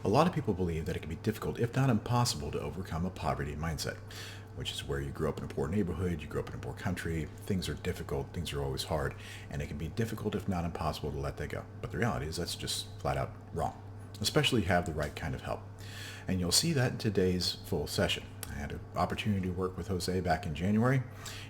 A lot of people believe that it can be difficult, if not impossible, to overcome a poverty mindset, which is where you grew up in a poor neighborhood, you grew up in a poor country, things are difficult, things are always hard, and it can be difficult, if not impossible, to let that go. But the reality is that's just flat out wrong, especially have the right kind of help. And you'll see that in today's full session. I had an opportunity to work with Jose back in January.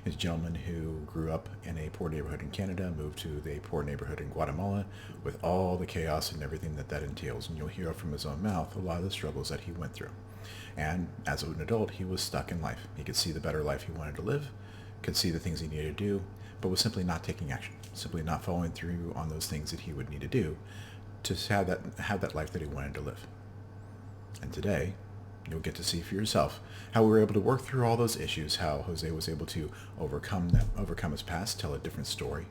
He's a gentleman who grew up in a poor neighborhood in Canada, moved to the poor neighborhood in Guatemala with all the chaos and everything that that entails. And you'll hear from his own mouth a lot of the struggles that he went through. And as an adult, he was stuck in life. He could see the better life he wanted to live, could see the things he needed to do, but was simply not taking action, simply not following through on those things that he would need to do to have that life that he wanted to live. And today, you'll get to see for yourself how we were able to work through all those issues, how Jose was able to overcome his past, tell a different story,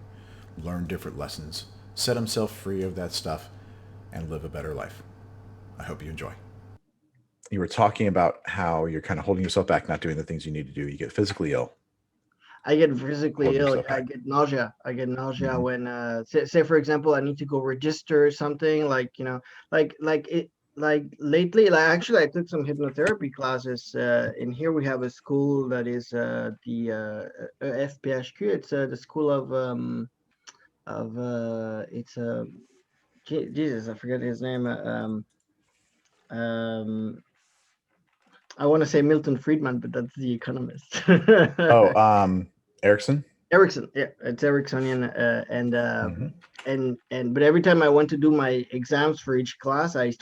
learn different lessons, set himself free of that stuff, and live a better life. I hope you enjoy. You were talking about how you're kind of holding yourself back, not doing the things you need to do. You get physically ill, I get physically holding ill. yourself Yeah, I back. get nausea. I get nausea Hmm. when, say for example, I need to go register something, like, like it, like lately, like actually, I took some hypnotherapy classes. In here, we have a school that is the FPHQ. It's the school of it's Jesus, I forget his name. Um, I want to say Milton Friedman, but that's The Economist. Oh, Erickson. Ericsson, yeah, it's Ericksonian, Hmm. and but every time I went to do my exams for each class, I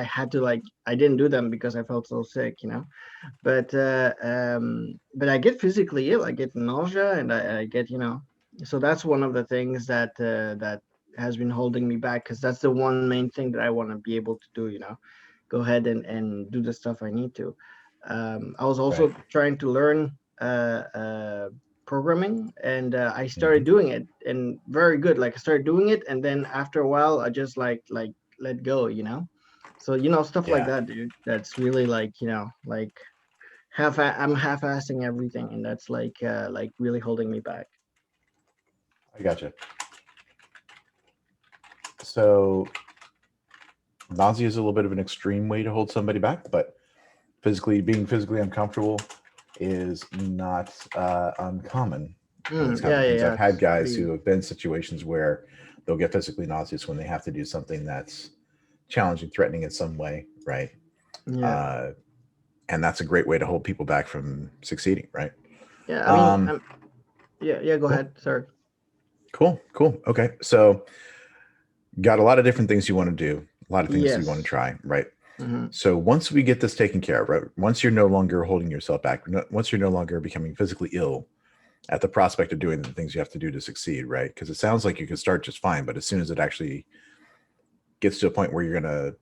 had to, like, I didn't do them because I felt so sick. But I get physically ill. I get nausea, and I get, so that's one of the things that has been holding me back, because that's the one main thing that I want to be able to do. Go ahead and do the stuff I need to. I was Right. also trying to learn programming, and I started Hmm. doing it, and very good. Like, I started doing it, and then after a while, I just like let go. So, stuff like Yeah, that, dude. That's really, like, like I'm half-assing everything, and that's like really holding me back. I gotcha. So nausea is a little bit of an extreme way to hold somebody back, but being physically uncomfortable is not uncommon in these kinds Yeah, of yeah, things. yeah. I've had It's guys pretty. who have been in situations where they'll get physically nauseous when they have to do something that's challenging, threatening in some way, right? Yeah, Uh, and that's a great way to hold people back from succeeding, right? yeah. I mean, Um, yeah, yeah. Go cool, ahead. Sorry. cool. Okay, so got a lot of different things you want to do, a lot of things you want to Yes. try, right? Hmm. So once we get this taken care of, right? Once you're no longer holding yourself back, once you're no longer becoming physically ill at the prospect of doing the things you have to do to succeed, right? Because it sounds like you can start just fine, but as soon as it actually gets to a point where you're going to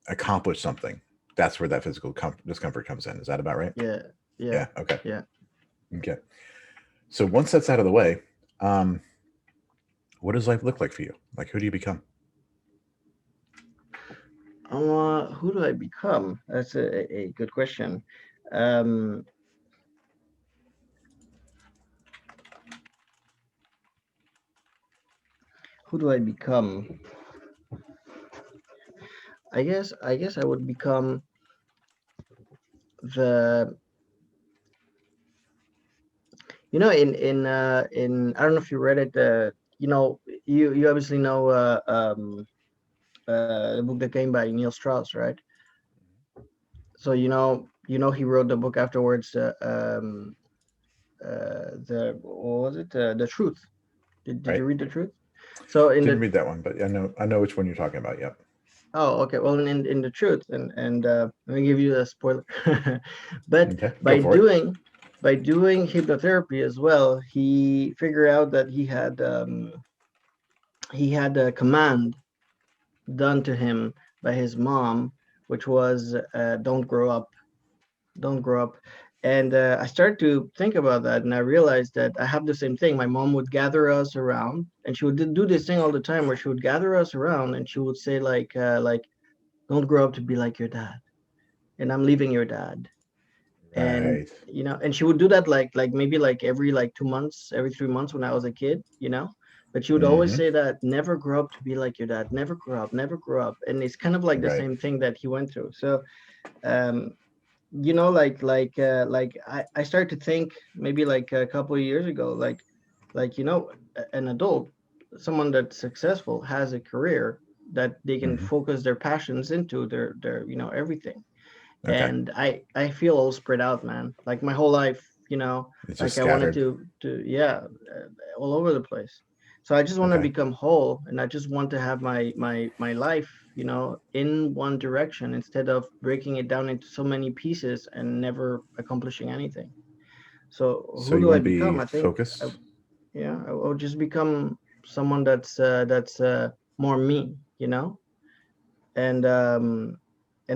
accomplish something, that's where that physical discomfort comes in. Is that about right? Yeah, yeah, Yeah. Okay. yeah. Okay. So once that's out of the way, um, what does life look like for you? Like, who do you become? Who do I become? That's a good question. Um, who do I become? I guess I would become the in, I don't know if you read it. You obviously know the book that came by Neil Strauss, right? So he wrote the book afterwards. The What was it? The Truth. Did Right. you read The Truth? So in Didn't the read that one, but I know which one you're talking about. Yep. Oh, okay. Well, in The Truth, and let me give you a spoiler. But Okay. Go by for it. doing hypnotherapy as well, he figured out that he had a command done to him by his mom, which was, "Don't grow up, don't grow up." And I started to think about that, and I realized that I have the same thing. My mom would gather us around, and she would do this thing all the time, where she would gather us around, and she would say, like, "Don't grow up to be like your dad," and "I'm leaving your dad." And Right. and she would do that, like maybe like every, like 2 months, every 3 months, when I was a kid. but you would always Mm-hmm. say that never grow up to be like your dad, never grow up, never grow up. And it's kind of like the Right. same thing that he went through. So um I started to think maybe like a couple of years ago, like an adult, someone that's successful has a career that they can Mm-hmm. focus their passions into, their everything. Okay. And I feel all spread out, man, like my whole life, It's just like I wanted scattered. to yeah, all over the place. So I just want to Okay. become whole, and I just want to have my life, in one direction, instead of breaking it down into so many pieces and never accomplishing anything. So So who you do I want to be become? I think focused? I'll just become someone that's more me, and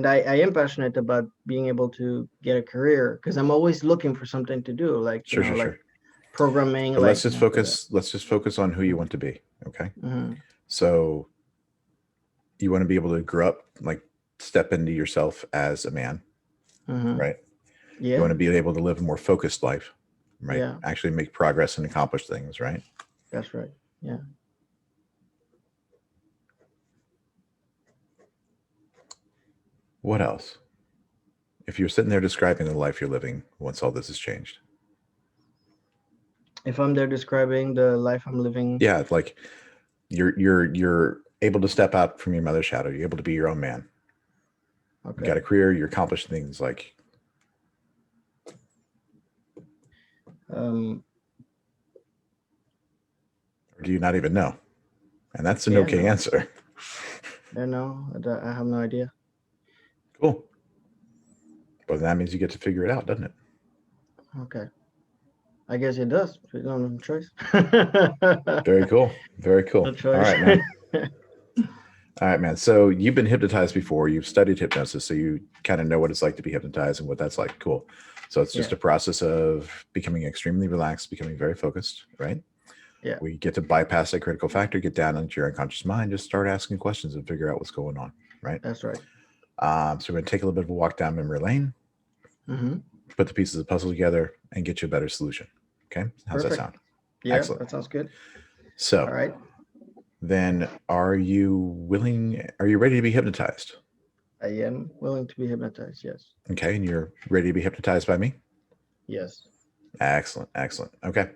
I am passionate about being able to get a career, because I'm always looking for something to do, like Sure, sure, like sure. programming, But like let's just focus on who you want to be. Okay. mm-hmm, So you want to be able to grow up, like step into yourself as a man, mm-hmm. right? You Yeah, want to be able to live a more focused life, right? yeah, Actually make progress and accomplish things, right? that's right. Yeah. What else? If you're sitting there describing the life you're living once all this has changed. If I'm there describing the life I'm living, Yeah, like you're able to step out from your mother's shadow. You're able to be your own man. You got okay. a career, you're accomplishing things like, Um, or do you not even know? And that's an yeah, okay no, answer. yeah, no, I have no idea. Cool. But that means you get to figure it out, doesn't it? Okay, I guess it does. We don't have a choice. Very cool. Very No cool. All choice. right, man. All right, man. So you've been hypnotized before. You've studied hypnosis, so you kind of know what it's like to be hypnotized and what that's like. Cool. So it's just Yeah, a process of becoming extremely relaxed, becoming very focused, right? yeah, We get to bypass that critical factor, get down into your unconscious mind, just start asking questions and figure out what's going on, right? that's right. So we're going to take a little bit of a walk down memory lane, Mm-hmm. put the pieces of the puzzle together, and get you a better solution. Okay. How's that Perfect. sound? Yeah, Excellent. that sounds good. So All right. then are you willing, are you ready to be hypnotized? I am willing to be hypnotized. Yes. Okay. And you're ready to be hypnotized by me? Yes. Excellent. Excellent. Okay.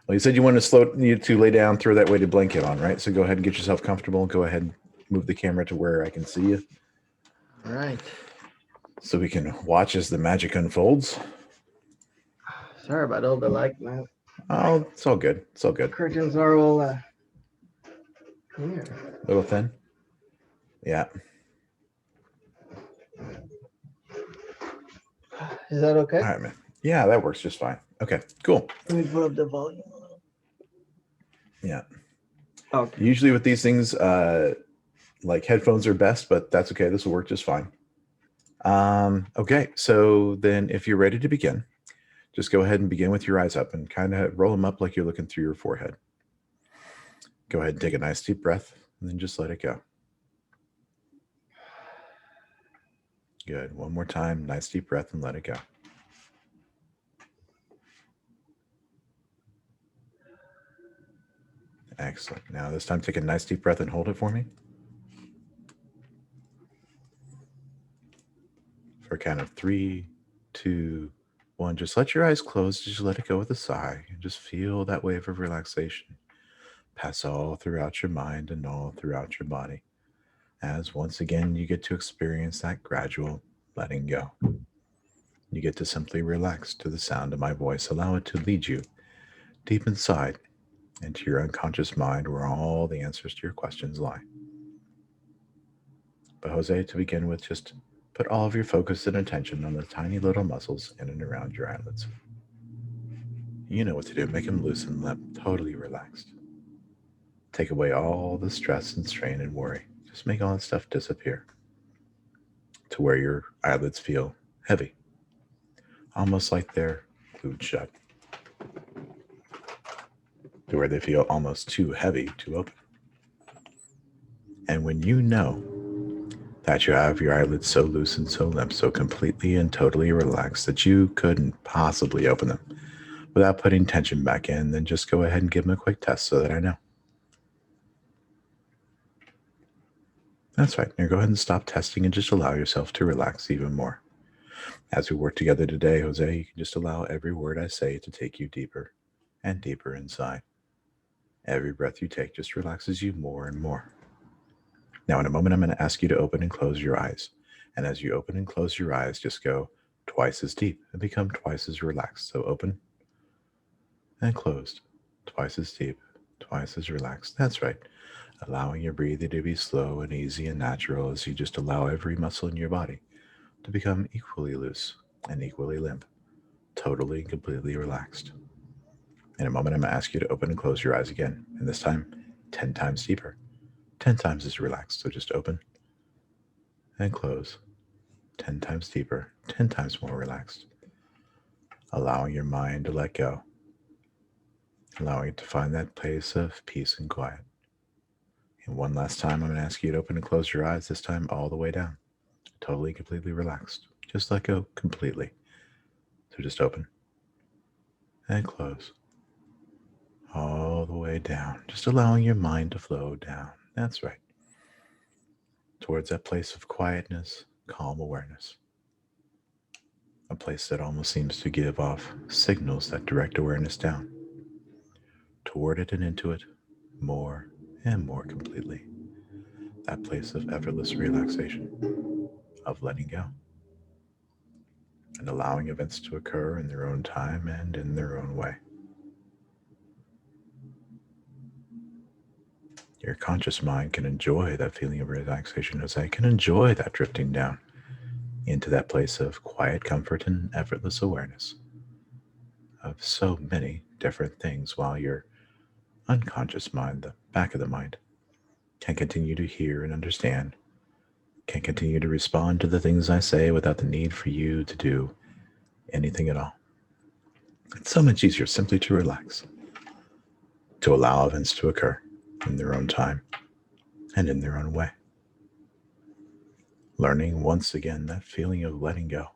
Well, you said you wanted you to lay down, throw that weighted blanket on, right? So go ahead and get yourself comfortable. Go ahead and move the camera to where I can see you All right. so we can watch as the magic unfolds. Sorry about all the light, man. Oh, it's all good. It's all good. Curtains are all here. A little thin. Yeah. Is that okay? All right, man. Yeah, that works just fine. Okay, cool. Let me put up the volume a little. Yeah. Okay. Usually with these things, like headphones are best, but that's okay. This will work just fine. Okay, so then if you're ready to begin, just go ahead and begin with your eyes up and kind of roll them up like you're looking through your forehead. Go ahead and take a nice deep breath and then just let it go. Good. One more time. Nice deep breath and let it go. Excellent. Now this time take a nice deep breath and hold it for me. For a count of 3, 2, 1. Just let your eyes close. Just let it go with a sigh. And just feel that wave of relaxation pass all throughout your mind and all throughout your body. As once again, you get to experience that gradual letting go. You get to simply relax to the sound of my voice. Allow it to lead you deep inside into your unconscious mind where all the answers to your questions lie. But Jose, to begin with, just put all of your focus and attention on the tiny little muscles in and around your eyelids. You know what to do. Make them loose and let them totally relaxed. Take away all the stress and strain and worry. Just make all that stuff disappear to where your eyelids feel heavy, almost like they're glued shut, to where they feel almost too heavy to open. And when you know that you have your eyelids so loose and so limp, so completely and totally relaxed that you couldn't possibly open them without putting tension back in, then just go ahead and give them a quick test so that I know. That's right. Now go ahead and stop testing and just allow yourself to relax even more. As we work together today, Jose, you can just allow every word I say to take you deeper and deeper inside. Every breath you take just relaxes you more and more. Now, in a moment, I'm going to ask you to open and close your eyes. And as you open and close your eyes, just go twice as deep and become twice as relaxed. So open and closed, twice as deep, twice as relaxed. That's right. Allowing your breathing to be slow and easy and natural as you just allow every muscle in your body to become equally loose and equally limp, totally and completely relaxed. In a moment, I'm going to ask you to open and close your eyes again, and this time 10 times deeper, 10 times as relaxed. So just open and close, 10 times deeper, 10 times more relaxed, allowing your mind to let go, allowing it to find that place of peace and quiet. And one last time, I'm going to ask you to open and close your eyes, this time all the way down, totally, completely relaxed. Just let go completely. So just open and close all the way down, just allowing your mind to flow down. That's right. Towards that place of quietness, calm awareness. A place that almost seems to give off signals that direct awareness down, toward it and into it, more and more completely. That place of effortless relaxation, of letting go, and allowing events to occur in their own time and in their own way. Your conscious mind can enjoy that feeling of relaxation as I can enjoy that drifting down into that place of quiet comfort and effortless awareness of so many different things, while your unconscious mind, the back of the mind, can continue to hear and understand, can continue to respond to the things I say without the need for you to do anything at all. It's so much easier simply to relax, to allow events to occur in their own time and in their own way. Learning once again that feeling of letting go,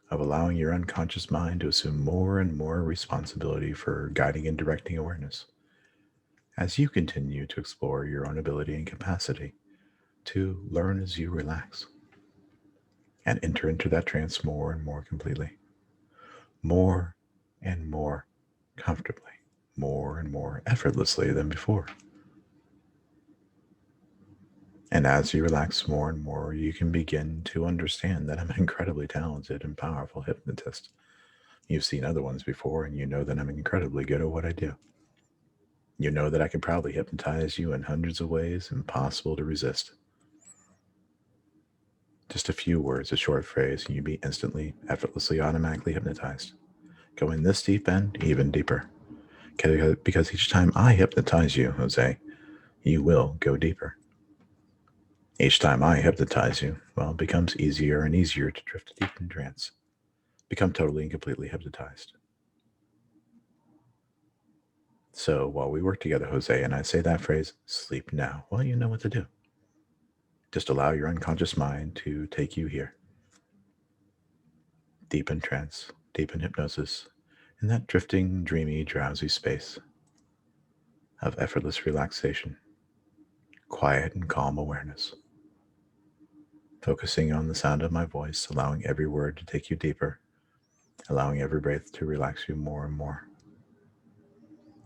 of allowing your unconscious mind to assume more and more responsibility for guiding and directing awareness as you continue to explore your own ability and capacity to learn as you relax and enter into that trance more and more completely, more and more comfortably, more and more effortlessly than before. And as you relax more and more, you can begin to understand that I'm an incredibly talented and powerful hypnotist. You've seen other ones before, and you know that I'm incredibly good at what I do. You know that I can probably hypnotize you in hundreds of ways impossible to resist. Just a few words, a short phrase, and you'd be instantly, effortlessly, automatically hypnotized. Going this deep and even deeper. Because each time I hypnotize you, Jose, you will go deeper. Each time I hypnotize you, well, it becomes easier and easier to drift deep in trance, become totally and completely hypnotized. So while we work together, Jose, and I say that phrase, sleep now, well, you know what to do. Just allow your unconscious mind to take you here, deep in trance, deep in hypnosis, in that drifting, dreamy, drowsy space of effortless relaxation, quiet and calm awareness. Focusing on the sound of my voice, allowing every word to take you deeper, allowing every breath to relax you more and more.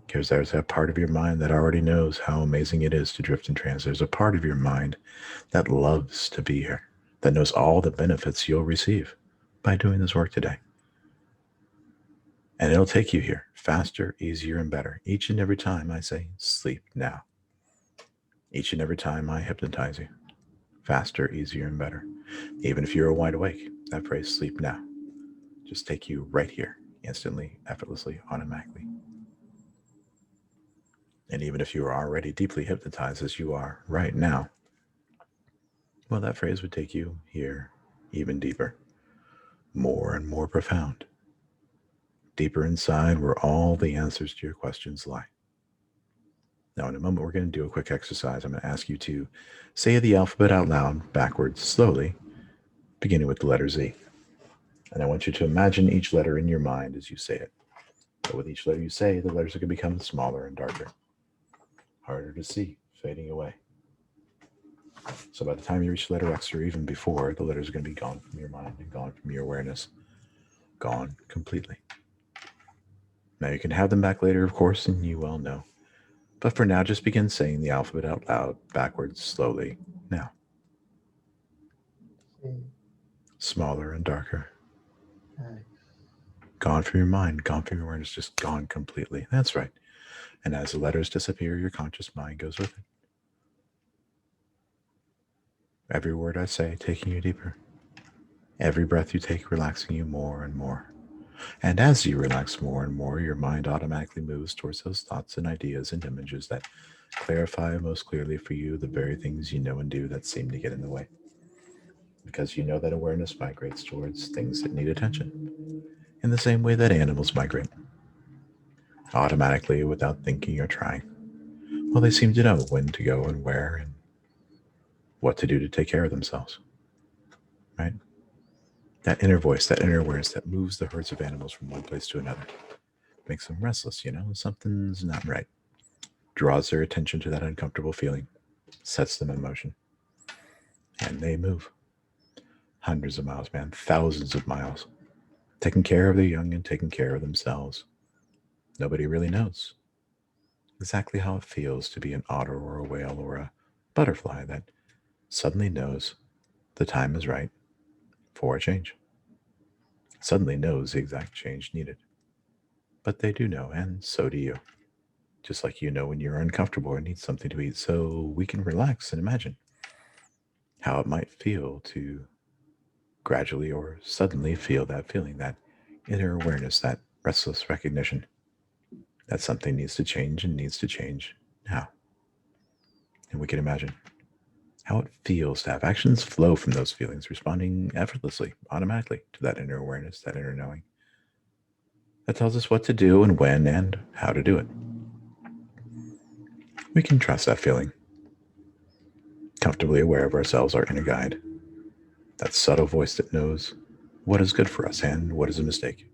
Because there's that part of your mind that already knows how amazing it is to drift in trance. There's a part of your mind that loves to be here, that knows all the benefits you'll receive by doing this work today. And it'll take you here faster, easier, and better each and every time I say, sleep now. Each and every time I hypnotize you, faster, easier, and better. Even if you're wide awake, that phrase, sleep now, just take you right here, instantly, effortlessly, automatically. And even if you are already deeply hypnotized as you are right now, well, that phrase would take you here even deeper, more and more profound, deeper inside where all the answers to your questions lie. Now, in a moment, we're going to do a quick exercise. I'm going to ask you to say the alphabet out loud, backwards, slowly, beginning with the letter Z. And I want you to imagine each letter in your mind as you say it. But with each letter you say, the letters are going to become smaller and darker, harder to see, fading away. So by the time you reach letter X, or even before, the letters are going to be gone from your mind and gone from your awareness, gone completely. Now you can have them back later, of course, and you well know. But for now, just begin saying the alphabet out loud, backwards, slowly. Now, C, smaller and darker. X, Gone from your mind, gone from your awareness, just gone completely. That's right. And as the letters disappear, your conscious mind goes with it. Every word I say, taking you deeper. Every breath you take, relaxing you more and more. And as you relax more and more, your mind automatically moves towards those thoughts and ideas and images that clarify most clearly for you the very things you know and do that seem to get in the way. Because you know that awareness migrates towards things that need attention, in the same way that animals migrate, automatically without thinking or trying. Well, they seem to know when to go and where and what to do to take care of themselves, right? That inner voice, that inner awareness that moves the herds of animals from one place to another, makes them restless, something's not right. Draws their attention to that uncomfortable feeling, sets them in motion, and they move. Hundreds of miles, man, thousands of miles, taking care of their young and taking care of themselves. Nobody really knows exactly how it feels to be an otter or a whale or a butterfly that suddenly knows the time is right for a change. Suddenly knows the exact change needed. But they do know, and so do you. Just like you know when you're uncomfortable or need something to eat, so we can relax and imagine how it might feel to gradually or suddenly feel that feeling, that inner awareness, that restless recognition that something needs to change and needs to change now. And we can imagine how it feels to have actions flow from those feelings, responding effortlessly, automatically to that inner awareness, that inner knowing that tells us what to do and when and how to do it. We can trust that feeling, comfortably aware of ourselves, our inner guide, that subtle voice that knows what is good for us and what is a mistake.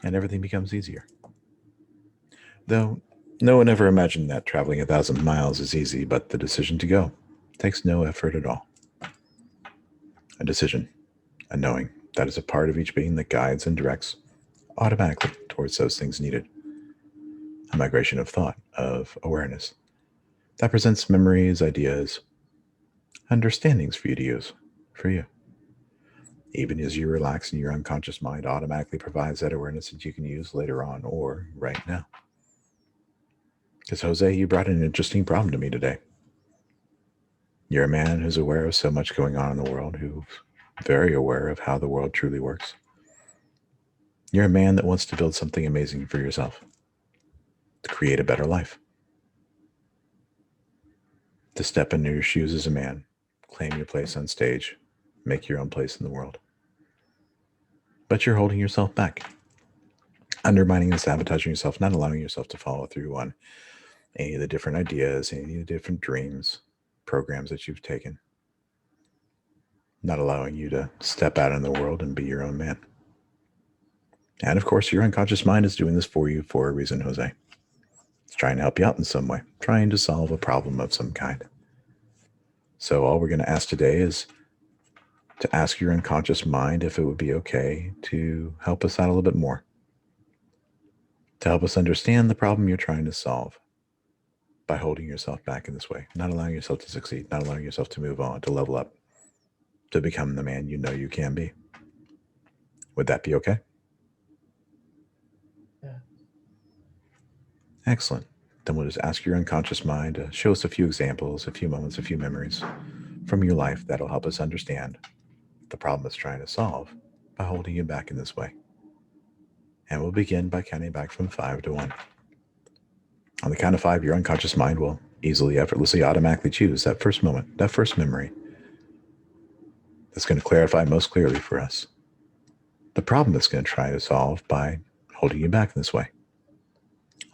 And everything becomes easier. Though no one ever imagined that traveling 1,000 miles is easy, but the decision to go takes no effort at all. A decision, a knowing that is a part of each being that guides and directs automatically towards those things needed. A migration of thought, of awareness, that presents memories, ideas, understandings for you to use, for you. Even as you relax and your unconscious mind automatically provides that awareness that you can use later on or right now. Because, Jose, you brought an interesting problem to me today. You're a man who's aware of so much going on in the world, who's very aware of how the world truly works. You're a man that wants to build something amazing for yourself, to create a better life, to step into your shoes as a man, claim your place on stage, make your own place in the world. But you're holding yourself back, undermining and sabotaging yourself, not allowing yourself to follow through on any of the different ideas, any of the different dreams, programs that you've taken, not allowing you to step out in the world and be your own man. And of course, your unconscious mind is doing this for you for a reason, Jose. It's trying to help you out in some way, trying to solve a problem of some kind. So, all we're going to ask today is to ask your unconscious mind if it would be okay to help us out a little bit more, to help us understand the problem you're trying to solve by holding yourself back in this way, not allowing yourself to succeed, not allowing yourself to move on, to level up, to become the man you know you can be. Would that be okay? yeah, Excellent. Then we'll just ask your unconscious mind to show us a few examples, a few moments, a few memories from your life that'll help us understand the problem it's trying to solve by holding you back in this way. And we'll begin by counting back from 5 to 1. On the count of 5, your unconscious mind will easily, effortlessly, automatically choose that first moment, that first memory that's going to clarify most clearly for us the problem it's going to try to solve by holding you back in this way.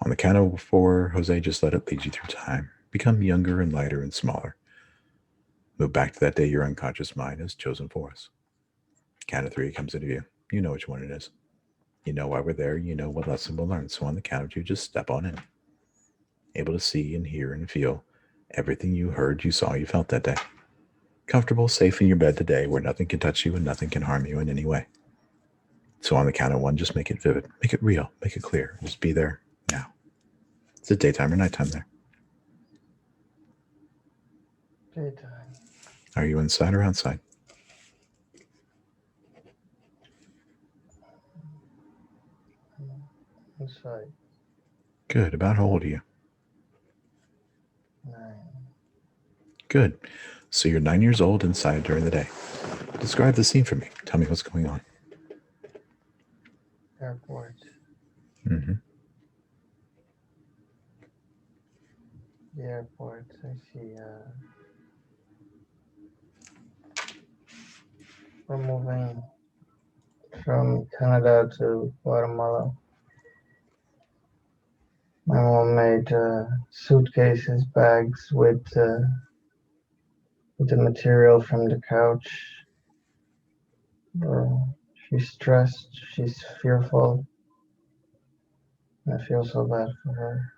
On the count of 4, Jose, just let it lead you through time. Become younger and lighter and smaller. Move back to that day your unconscious mind has chosen for us. Count of 3 comes into view. You know which one it is. You know why we're there. You know what lesson we'll learn. So on the count of 2, just step on in. Able to see and hear and feel Everything you heard, you saw, you felt that day. Comfortable, safe in your bed today where nothing can touch you and nothing can harm you in any way. So on the count of one, just make it vivid, make it real, make it clear. Just be there now. Is it daytime or nighttime there? Daytime. Are you inside or outside? Inside. Good. About how old are you? 9. Good. So you're 9 years old inside during the day. Describe the scene for me. Tell me what's going on. Airport. Mm-hmm. The airport. I see. We're moving from Canada to Guatemala. My mom made suitcases, bags with the material from the couch. She's stressed, she's fearful. I feel so bad for her.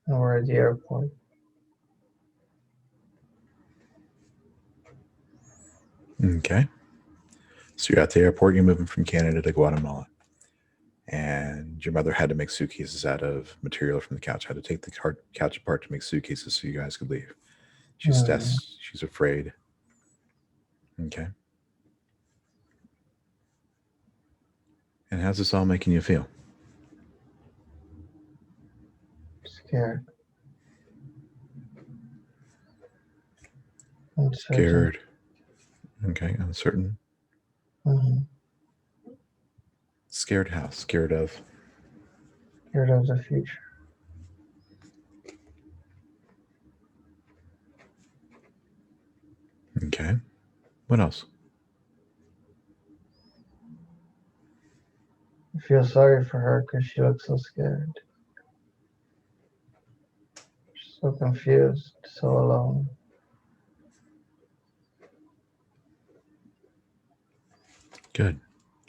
And we're at the airport. Okay. So you're at the airport, you're moving from Canada to Guatemala. And your mother had to make suitcases out of material from the couch, had to take the couch apart to make suitcases so you guys could leave. She's stressed, she's afraid. Okay. And how's this all making you feel? Scared. Uncertain. Scared. Okay, uncertain. Mm-hmm. Scared how? Scared of? Scared of the future. Okay. What else? I feel sorry for her because she looks so scared. She's so confused, so alone. Good.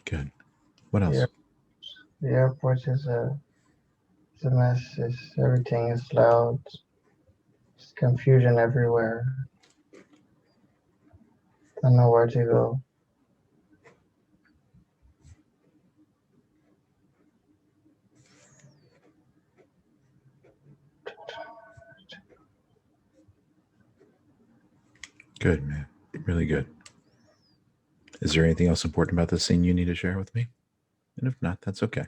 Good. What else? The airport is a mess. Everything is loud. There's confusion everywhere. I don't know where to go. Good, man. Really good. Is there anything else important about this scene you need to share with me? And if not, that's okay.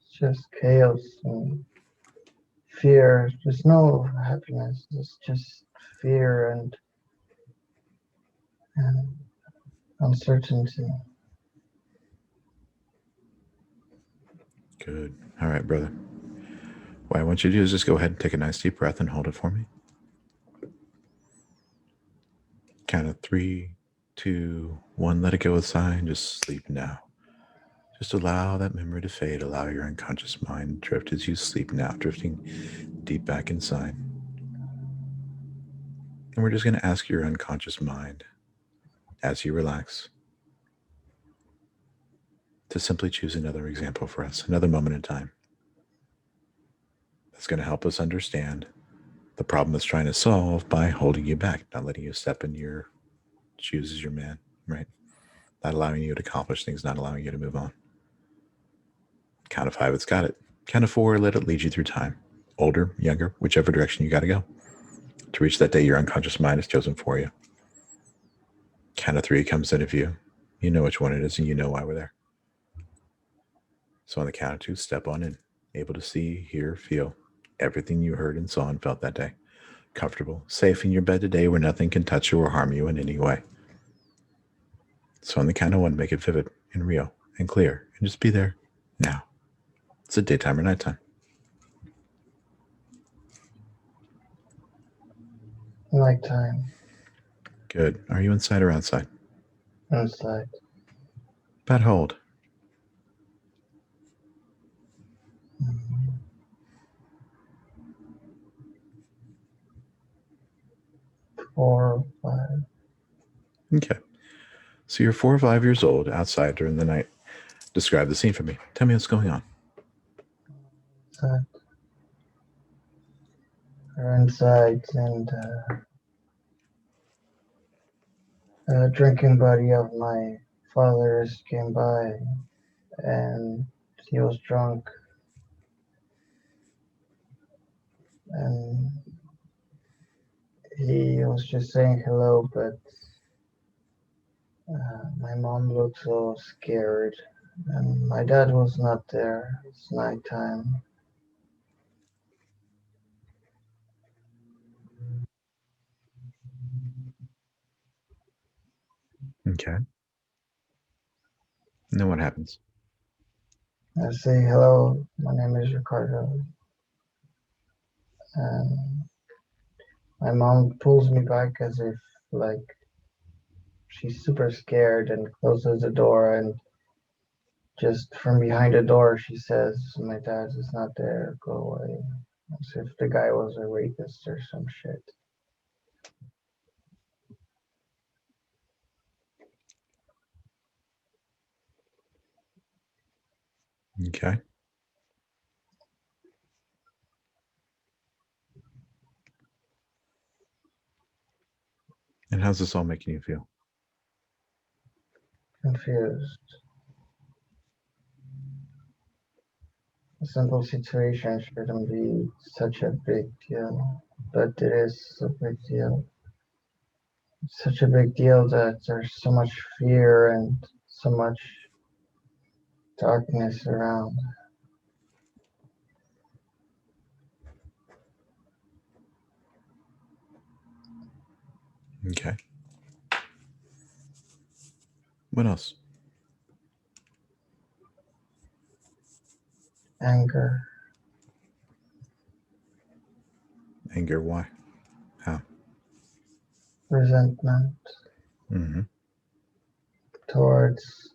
It's just chaos and fear. There's no happiness. It's just fear and uncertainty. Good. All right, brother. What I want you to do is just go ahead and take a nice deep breath and hold it for me. Count of 3, 2, 1. Let it go with sigh and just sleep now. Just allow that memory to fade. Allow your unconscious mind to drift as you sleep now, drifting deep back inside. And we're just going to ask your unconscious mind, as you relax, to simply choose another example for us, another moment in time. That's going to help us understand the problem it's trying to solve by holding you back, not letting you step in your shoes as your man, right? Not allowing you to accomplish things, not allowing you to move on. Count of 5, it's got it. Count of 4, let it lead you through time. Older, younger, whichever direction you got to go. To reach that day your unconscious mind has chosen for you. Count of 3 comes into view. You know which one it is and you know why we're there. So on the count of 2, step on in. Able to see, hear, feel everything you heard and saw and felt that day. Comfortable, safe in your bed today where nothing can touch you or harm you in any way. So on the count of 1, make it vivid and real and clear and just be there now. Is it daytime or nighttime? Nighttime. Good. Are you inside or outside? Inside. About how old? 4 or 5. Okay. So you're 4 or 5 years old outside during the night. Describe the scene for me. Tell me what's going on. Inside. We're inside, and a drinking buddy of my father's came by, and he was drunk, and he was just saying hello, but my mom looked so scared, and my dad was not there. It's nighttime. Okay. And then what happens? I say hello. My name is Ricardo, and my mom pulls me back as if like she's super scared and closes the door, and just from behind the door she says, "My dad is not there. Go away." As if the guy was a rapist or some shit. Okay. And how's this all making you feel? Confused. A simple situation shouldn't be such a big deal, but it is a big deal. It's such a big deal that there's so much fear and so much darkness around. Okay. What else? Anger, Anger. Why? How? resentment Mm-hmm. towards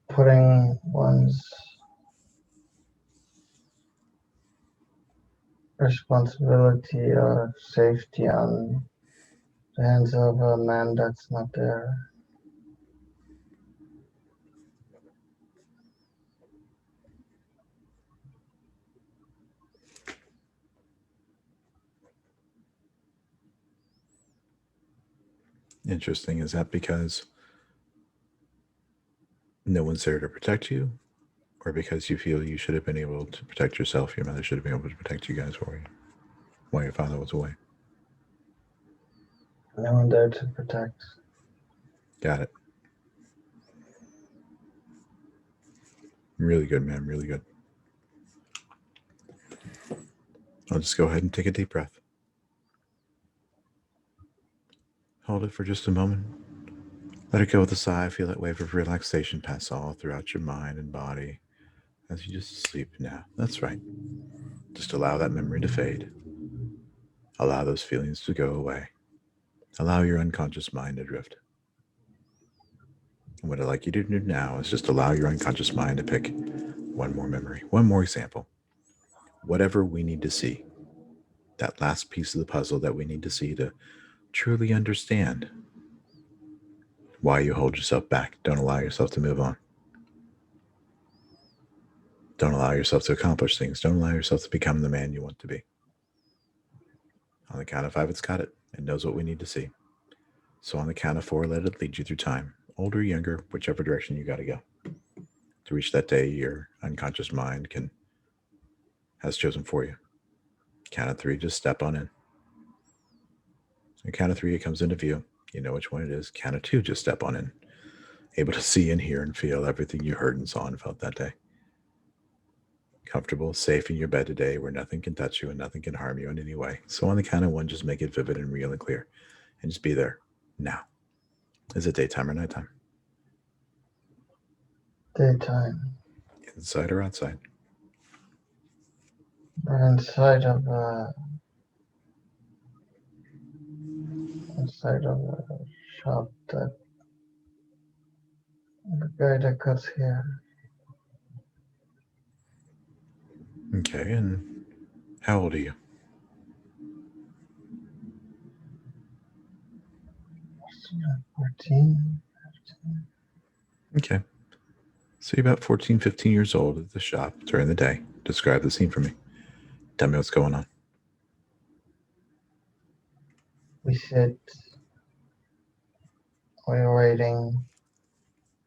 putting one's responsibility of safety on the hands of a man that's not there. Interesting. Is that because no one's there to protect you, or because you feel you should have been able to protect yourself? Your mother should have been able to protect you guys for you while your father was away. No one there to protect. Got it. Really good, man. Really good. I'll just go ahead and take a deep breath. Hold it for just a moment. Let it go with a sigh. Feel that wave of relaxation pass all throughout your mind and body as you just sleep now. That's right. Just allow that memory to fade. Allow those feelings to go away. Allow your unconscious mind to drift. And what I'd like you to do now is just allow your unconscious mind to pick one more memory, one more example. Whatever we need to see, that last piece of the puzzle that we need to see to truly understand why you hold yourself back. Don't allow yourself to move on. Don't allow yourself to accomplish things. Don't allow yourself to become the man you want to be. On the count of five, it's got it. It knows what we need to see. So on the count of four, let it lead you through time, older, younger, whichever direction you got to go. To reach that day your unconscious mind can has chosen for you. Count of three, just step on in. So count of three, it comes into view. You know which one it is. Count of two, just step on in. Able to see and hear and feel everything you heard and saw and felt that day. Comfortable, safe in your bed today where nothing can touch you and nothing can harm you in any way. So on the count of one, just make it vivid and real and clear. And just be there. Now. Is it daytime or nighttime? Daytime. Inside or outside? We're inside of a shop that the guy that cuts hair. Okay, and how old are you? 14. Okay. So you're about 14, 15 years old at the shop during the day. describe the scene for me. Tell me what's going on. We sit, we're waiting.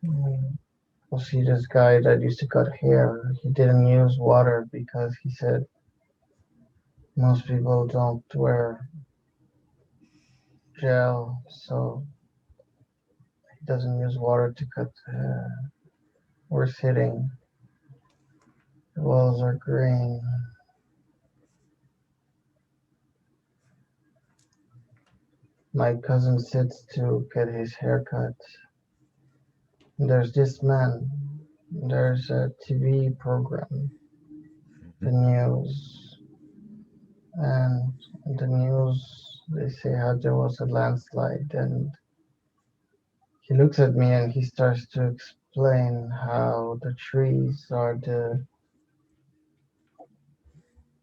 We'll see this guy that used to cut hair. He didn't use water because he said most people don't wear gel, so he doesn't use water to cut hair. We're sitting. The walls are green. My cousin sits to get his hair cut. There's this man. There's a TV program, the news, and in the news they say how there was a landslide, and he looks at me and he starts to explain how the trees are the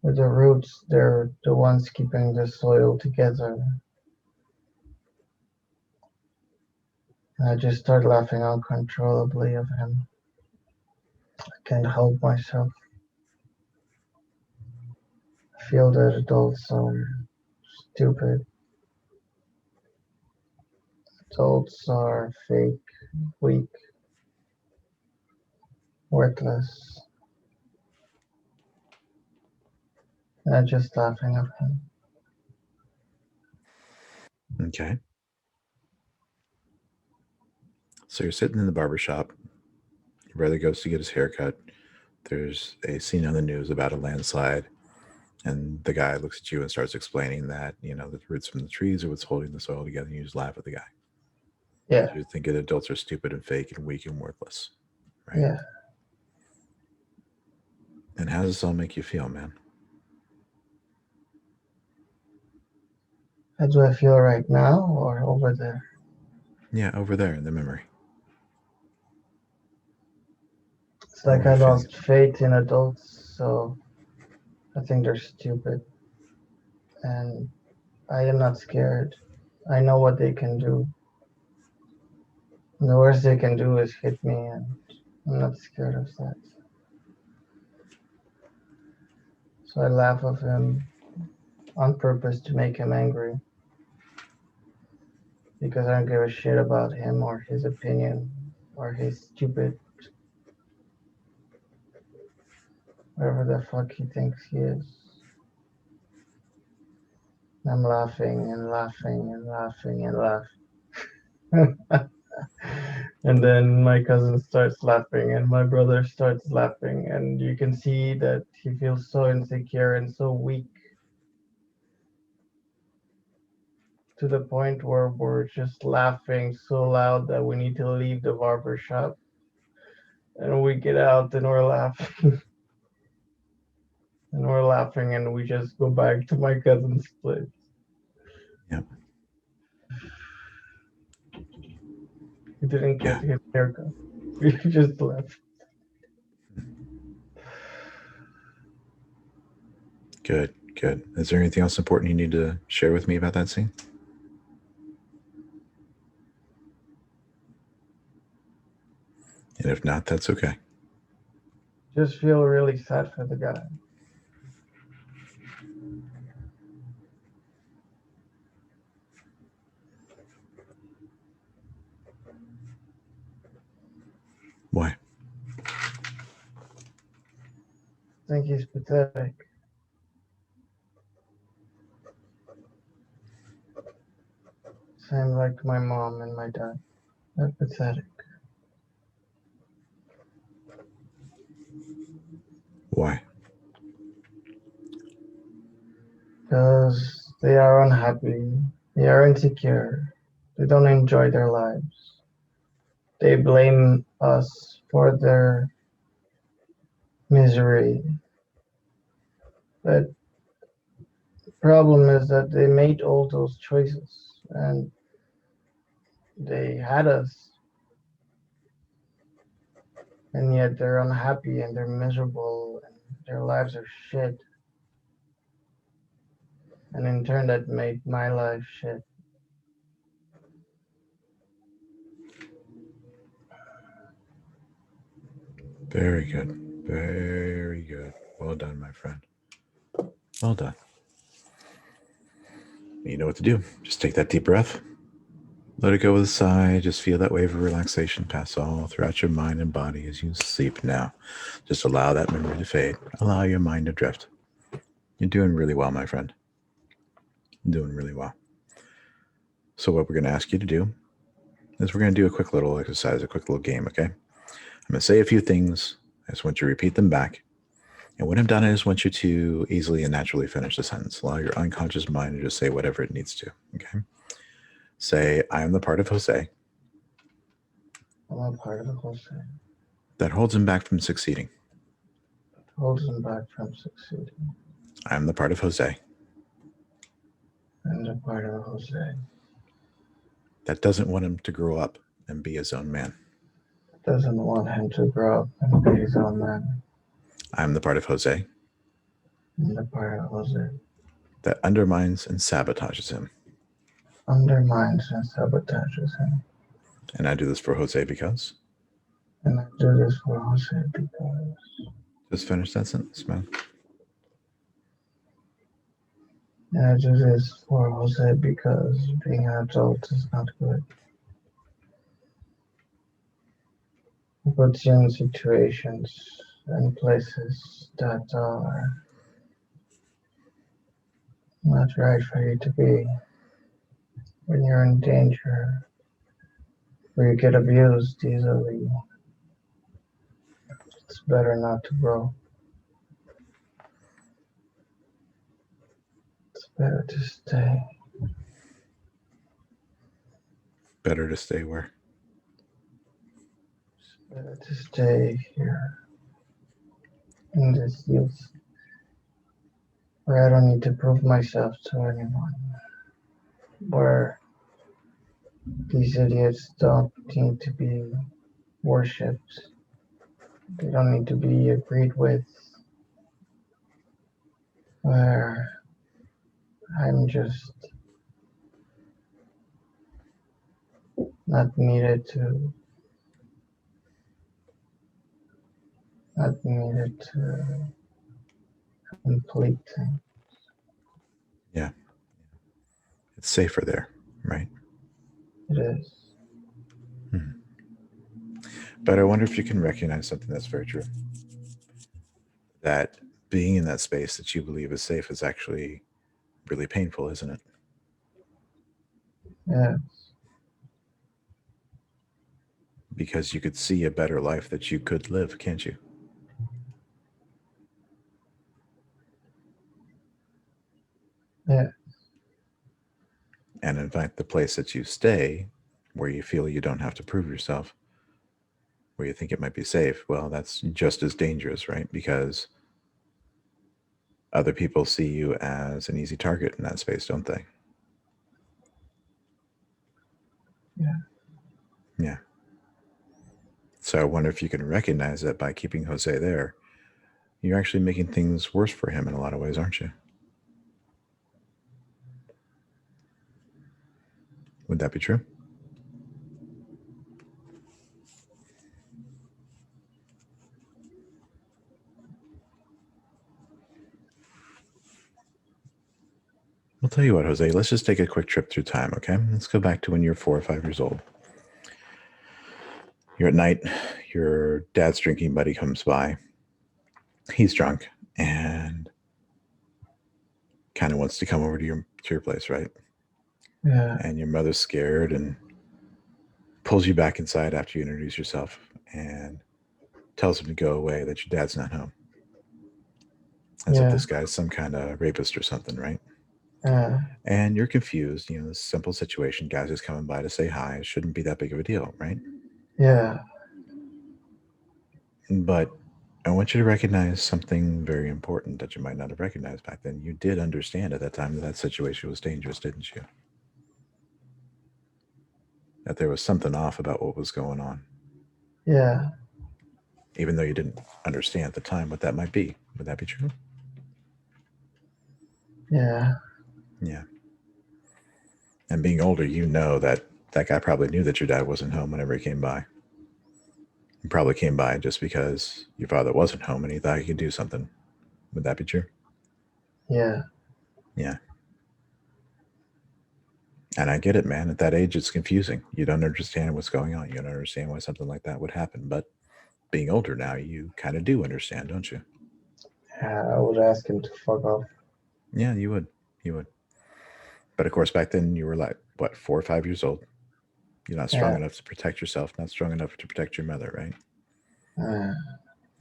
roots, they're the ones keeping the soil together. And I just start laughing uncontrollably of him. I can't help myself. I feel that adults are stupid. Adults are fake, weak, worthless. And I'm just laughing at him. Okay. So you're sitting in the barber shop. Your brother goes to get his hair cut. There's a scene on the news about a landslide, and the guy looks at you and starts explaining that the roots from the trees are what's holding the soil together. And you just laugh at the guy Yeah, because you're thinking adults are stupid and fake and weak and worthless, right? yeah. And how does this all make you feel, man? How do I feel right now or over there? Yeah, over there in the memory. It's What like were I you feeling? lost faith in adults, so I think they're stupid. And I am not scared. I know what they can do. And the worst they can do is hit me, and I'm not scared of that. So I laugh at him on purpose to make him angry because I don't give a shit about him or his opinion or his stupid, whatever the fuck he thinks he is. I'm laughing and laughing and laughing and laughing. And then my cousin starts laughing and my brother starts laughing, and you can see that he feels so insecure and so weak, to the point where we're just laughing so loud that we need to leave the barber shop, and we get out and we're laughing and we're laughing and we just go back to my cousin's place. Yeah, He didn't yeah, get his haircut. We just left. good, good. Is there anything else important you need to share with me about that scene? And if not, that's okay. Just feel really sad for the guy. Why? I think he's pathetic. Same like my mom and my dad. They're pathetic. Why? Because they are unhappy, they are insecure, they don't enjoy their lives. They blame us for their misery. But the problem is that they made all those choices and they had us, and yet they're unhappy and they're miserable and their lives are shit. And in turn, that made my life shit. Very good. Very good. Well done, my friend. Well done. You know what to do. Just take that deep breath. Let it go with a sigh. Just feel that wave of relaxation pass all throughout your mind and body as you sleep now. Just allow that memory to fade. Allow your mind to drift. You're doing really well, my friend. You're doing really well. So what we're going to ask you to do is we're going to do a quick little exercise, a quick little game, okay? I'm going to say a few things. I just want you to repeat them back. And when I'm done, I just want you to easily and naturally finish the sentence. Allow your unconscious mind to just say whatever it needs to, okay? Say, I am the part of Jose I'm a part of Jose that holds him back from succeeding. holds him back from succeeding. I am the part of Jose I'm the part of Jose that doesn't want him to grow up and be his own man. doesn't want him to grow up and be his own man. I am the part of Jose I'm the part of Jose that undermines and sabotages him. undermines and sabotages him. And I do this for Jose because. And I do this for Jose because. Just finish that sentence, man. And I do this for Jose because being an adult is not good. It puts you in situations and places that are not right for you to be. When you're in danger, where you get abused easily, it's better not to grow. It's better to stay. Better to stay where? It's better to stay here in this youth, where I don't need to prove myself to anyone, where these idiots don't need to be worshipped. They don't need to be agreed with, where I'm just not needed to complete things. Yeah. It's safer there, right? It is. But I wonder if you can recognize something that's very true. That being in that space that you believe is safe is actually really painful, isn't it? Yes. Because you could see a better life that you could live, can't you? Yeah. And in fact, the place that you stay, where you feel you don't have to prove yourself, where you think it might be safe, well, that's just as dangerous, right? Because other people see you as an easy target in that space, don't they? Yeah. Yeah. So I wonder if you can recognize that by keeping Jose there, you're actually making things worse for him in a lot of ways, aren't you? Would that be true? I'll tell you what, Jose, let's just take a quick trip through time, okay? Let's go back to when you're 4 or 5 years old. You're at night, your dad's drinking buddy comes by. He's drunk and kind of wants to come over to your place, right? Yeah. And your mother's scared and pulls you back inside after you introduce yourself and tells him to go away, that your dad's not home. As if this guy's some kind of rapist or something, right? Yeah. And you're confused. You know, this simple situation, guys just coming by to say hi. It shouldn't be that big of a deal, right? Yeah. But I want you to recognize something very important that you might not have recognized back then. You did understand at that time that that situation was dangerous, didn't you? That there was something off about what was going on. Yeah. Even though you didn't understand at the time what that might be. Would that be true? Yeah. Yeah. And being older, you know that that guy probably knew that your dad wasn't home whenever he came by. He probably came by just because your father wasn't home and he thought he could do something. Would that be true? Yeah. Yeah. And I get it, man. At that age, it's confusing. You don't understand what's going on. You don't understand why something like that would happen. But being older now, you kind of do understand, don't you? Yeah, I would ask him to fuck off. Yeah, you would. You would. But of course, back then you were like, what, 4 or 5 years old? You're not strong Yeah. enough to protect yourself, not strong enough to protect your mother, right? Uh,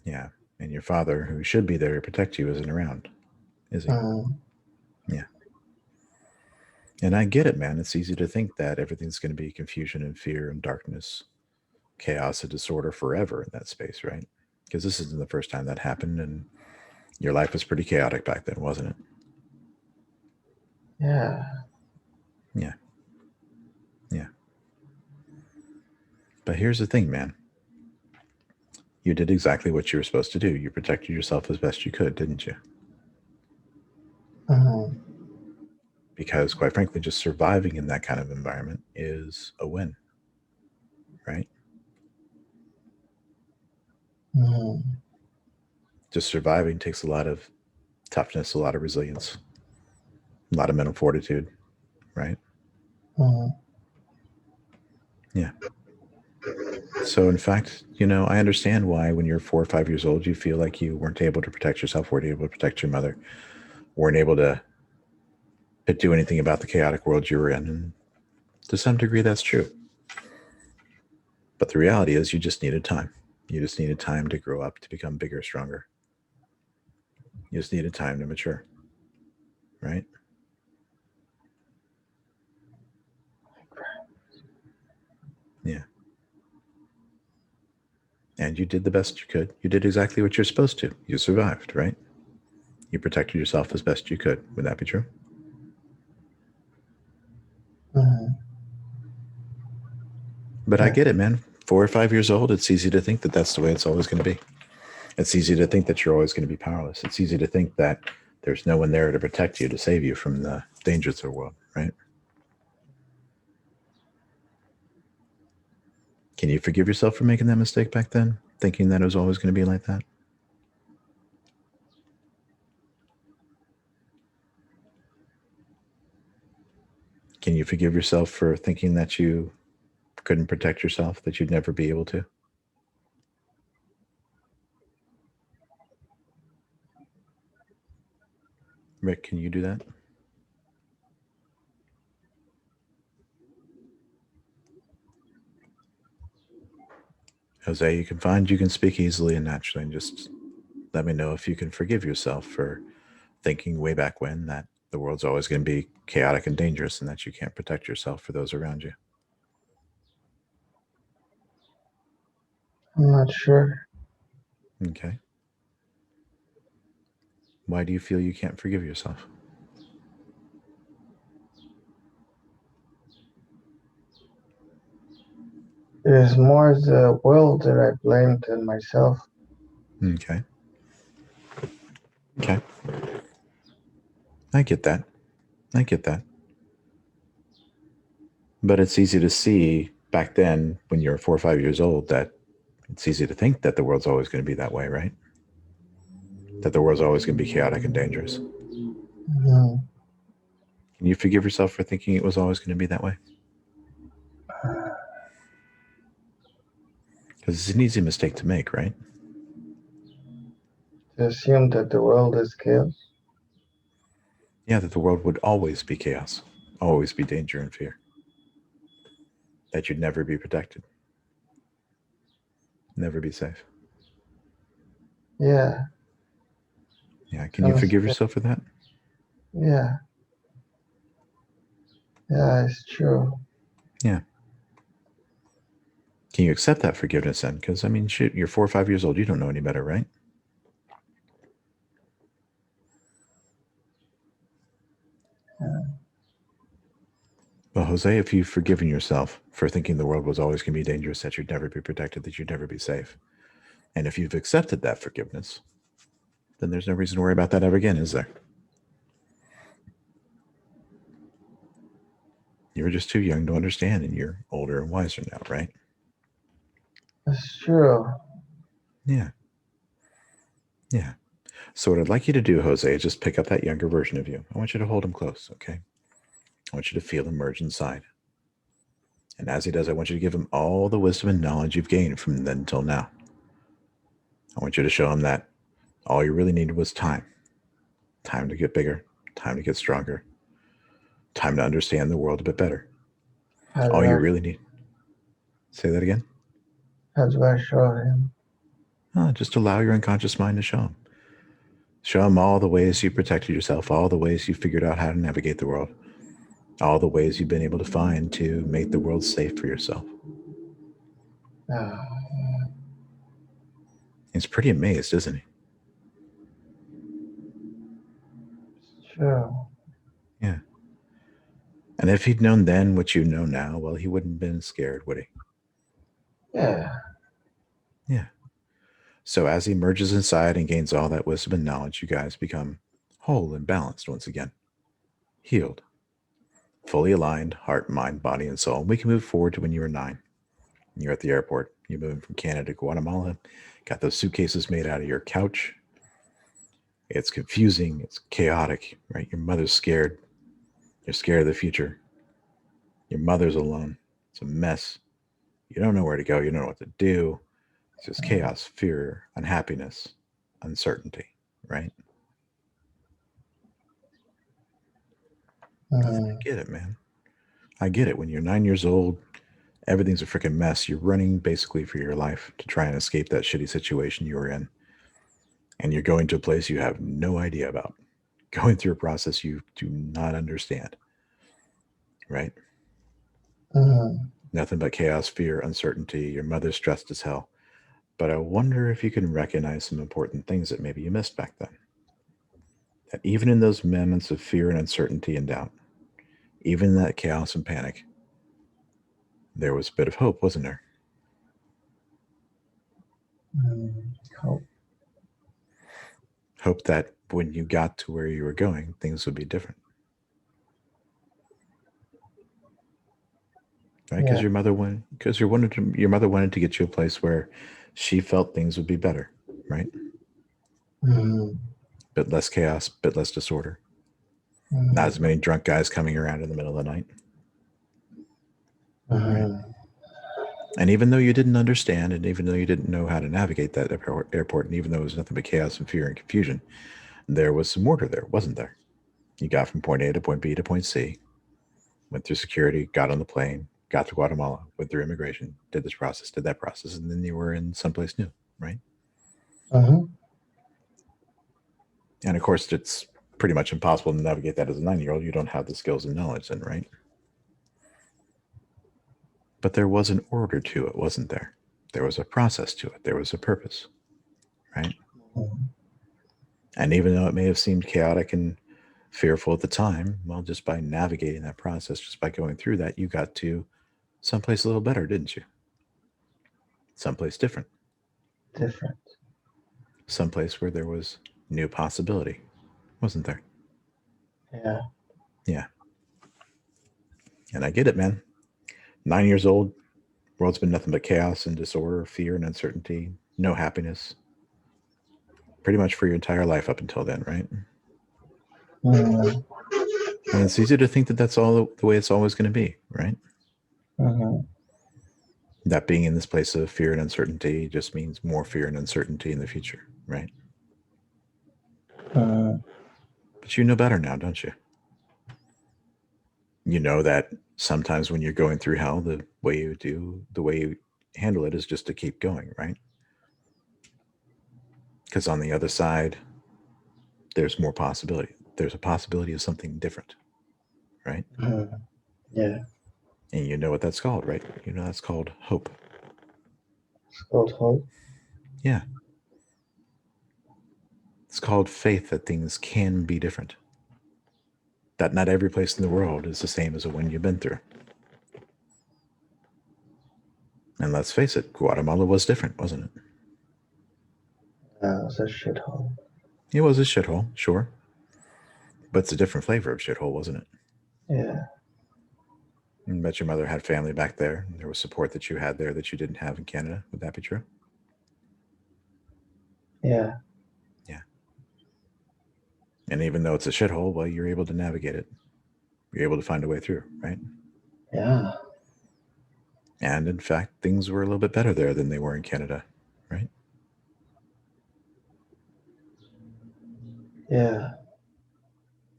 Yeah. And your father, who should be there to protect you, isn't around, is he? mm, Yeah. And I get it, man. It's easy to think that everything's going to be confusion and fear and darkness, chaos and disorder forever in that space, right? Because this isn't the first time that happened, and your life was pretty chaotic back then, wasn't it? yeah. Yeah. Yeah. But here's the thing, man. You did exactly what you were supposed to do. You protected yourself as best you could, didn't you? Mm, Because, quite frankly, just surviving in that kind of environment is a win, right? mm, Just surviving takes a lot of toughness, a lot of resilience, a lot of mental fortitude, right? mm, Yeah. So, in fact, I understand why when you're 4 or 5 years old, you feel like you weren't able to protect yourself, weren't able to protect your mother, weren't able to do anything about the chaotic world you were in. And to some degree, that's true. But the reality is, you just needed time. You just needed time to grow up, to become bigger, stronger. You just needed time to mature, right? Yeah. And you did the best you could. You did exactly what you're supposed to. You survived, right? You protected yourself as best you could. Would that be true? mm, But I yeah. get it, man. 4 or 5 years old, it's easy to think that that's the way it's always going to be. It's easy to think that you're always going to be powerless. It's easy to think that there's no one there to protect you, to save you from the dangers of the world, right? Can you forgive yourself for making that mistake back then, thinking that it was always going to be like that? Can you forgive yourself for thinking that you couldn't protect yourself, that you'd never be able to? Rick, can you do that? Jose, you can speak easily and naturally, and just let me know if you can forgive yourself for thinking way back when that the world's always going to be chaotic and dangerous and that you can't protect yourself for those around you. I'm not sure. Okay. Why do you feel you can't forgive yourself? It is more the world that I blame than myself. Okay. Okay. I get that. I get that. But it's easy to see back then when you're 4 or 5 years old that it's easy to think that the world's always going to be that way, right? That the world's always going to be chaotic and dangerous. Mm, Can you forgive yourself for thinking it was always going to be that way? Because it's an easy mistake to make, right? to assume that the world is chaos. Yeah, that the world would always be chaos, always be danger and fear, that you'd never be protected, never be safe. Yeah. Yeah, can you Sounds forgive good. yourself for that? Yeah. Yeah, it's true. Yeah. Can you accept that forgiveness then? Because, I mean, shit, you're 4 or 5 years old. You don't know any better, right? Well, Jose, if you've forgiven yourself for thinking the world was always going to be dangerous, that you'd never be protected, that you'd never be safe, and if you've accepted that forgiveness, then there's no reason to worry about that ever again, is there? You're just too young to understand, and you're older and wiser now, right? It's true. Yeah. Yeah. So what I'd like you to do, Jose, is just pick up that younger version of you. I want you to hold him close, okay? I want you to feel him merge inside. And as he does, I want you to give him all the wisdom and knowledge you've gained from then until now. I want you to show him that all you really needed was time. Time to get bigger, time to get stronger, time to understand the world a bit better. How All do you I, really need. Say that again. how do I show him? Just allow your unconscious mind to show him. Show him all the ways you protected yourself, all the ways you figured out how to navigate the world, all the ways you've been able to find to make the world safe for yourself. Uh, He's pretty amazed, isn't he? sure. Yeah. And if he'd known then what you know now, well, he wouldn't have been scared, would he? Yeah. Yeah. So as he merges inside and gains all that wisdom and knowledge, you guys become whole and balanced once again, healed, fully aligned, heart, mind, body, and soul. We can move forward to when you were 9. You're at the airport. You're moving from Canada to Guatemala. Got those suitcases made out of your couch. It's confusing. It's chaotic, right? Your mother's scared. You're scared of the future. Your mother's alone. It's a mess. You don't know where to go. You don't know what to do. It's just chaos, fear, unhappiness, uncertainty, right? I Mm, get it, man. I get it. When you're 9 years old, everything's a freaking mess. You're running basically for your life to try and escape that shitty situation you were in. And you're going to a place you have no idea about, going through a process you do not understand, right? mm, Nothing but chaos, fear, uncertainty. Your mother's stressed as hell. But I wonder if you can recognize some important things that maybe you missed back then. That even in those moments of fear and uncertainty and doubt, even in that chaos and panic, there was a bit of hope, wasn't there? mm. Hope. Hope that when you got to where you were going, things would be different, right? Because Yeah. your mother wanted, because your mother wanted to get you a place where she felt things would be better, right? Mm, Bit less chaos, bit less disorder, not as mm, many drunk guys coming around in the middle of the night, right? mm, And even though you didn't understand, and even though you didn't know how to navigate that airport, and even though it was nothing but chaos and fear and confusion, there was some order there, wasn't there? You got from point A to point B to point C, went through security, got on the plane, got to Guatemala, went through immigration, did this process, did that process, and then you were in someplace new, right? mm, And of course, it's pretty much impossible to navigate that as a 9-year-old. You don't have the skills and knowledge then, right? But there was an order to it, wasn't there? There was a process to it. There was a purpose, right? mm, And even though it may have seemed chaotic and fearful at the time, well, just by navigating that process, just by going through that, you got to someplace a little better, didn't you? Someplace different, different. someplace where there was new possibility, wasn't there? Yeah. Yeah. And I get it, man. 9 years old, world's been nothing but chaos and disorder, fear and uncertainty, no happiness, pretty much for your entire life up until then, right? Mm, And it's easy to think that that's all the way it's always going to be, right? mm, That being in this place of fear and uncertainty just means more fear and uncertainty in the future, right? mm, But you know better now, don't you? You know that sometimes when you're going through hell, the way you handle it is just to keep going, right? Because on the other side, there's more possibility. There's a possibility of something different, right? mm. Yeah. And you know what that's called, right? You know that's called hope. It's called hope. Yeah. It's called faith that things can be different. That not every place in the world is the same as the one you've been through. And let's face it, Guatemala was different, wasn't it? It's a shithole. It was a shithole, sure. But it's a different flavor of shithole, wasn't it? Yeah. I bet your mother had family back there. There was support that you had there that you didn't have in Canada. Would that be true? Yeah. Yeah. And even though it's a shithole, well, you're able to navigate it. You're able to find a way through, right? Yeah. And in fact, things were a little bit better there than they were in Canada, right? Yeah.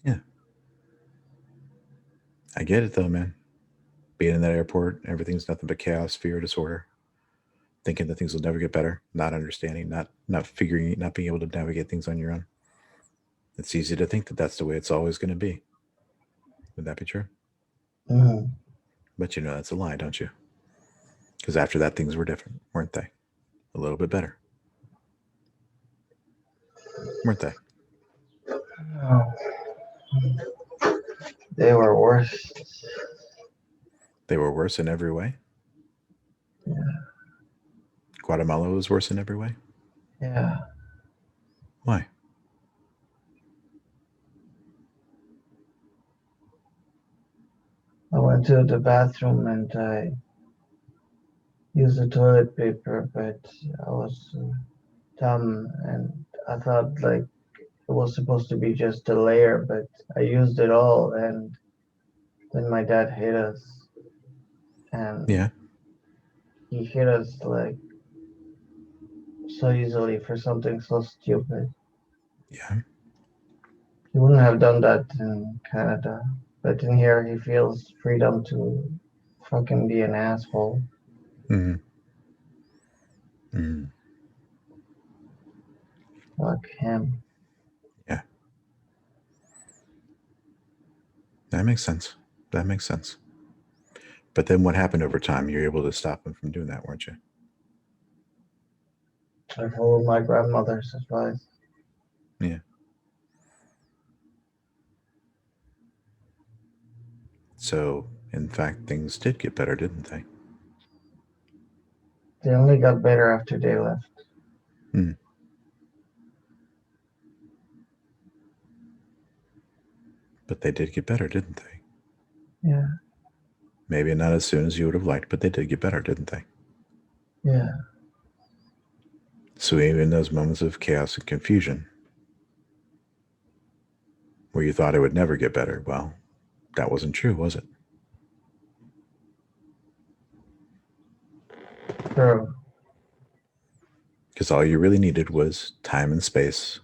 Yeah. I get it though, man. Being in that airport, everything's nothing but chaos, fear, disorder, thinking that things will never get better, not understanding, not figuring, not being able to navigate things on your own. It's easy to think that that's the way it's always going to be. Would that be true? Mm. But you know that's a lie, don't you? Because after that, things were different, weren't they? A little bit better, weren't they? Oh, they were worse. They were worse in every way. Yeah. Guatemala was worse in every way. Yeah. Why? I went to the bathroom and I used the toilet paper, but I was dumb and I thought like it was supposed to be just a layer, but I used it all, and then my dad hit us, and Yeah, he hit us like so easily for something so stupid. yeah. He wouldn't have done that in Canada, but in here he feels freedom to fucking be an asshole. Mm-hmm. Mm-hmm. Fuck him. Yeah, that makes sense. That makes sense. But then what happened over time? You're able to stop him from doing that, weren't you? I followed my grandmother's advice. Yeah. So, in fact, things did get better, didn't they? They only got better after they left. Mm. But they did get better, didn't they? Yeah, Maybe not as soon as you would have liked, but they did get better, didn't they? yeah, So, even in those moments of chaos and confusion where you thought it would never get better, well, that wasn't true, was it? true. Because all you really needed was time and space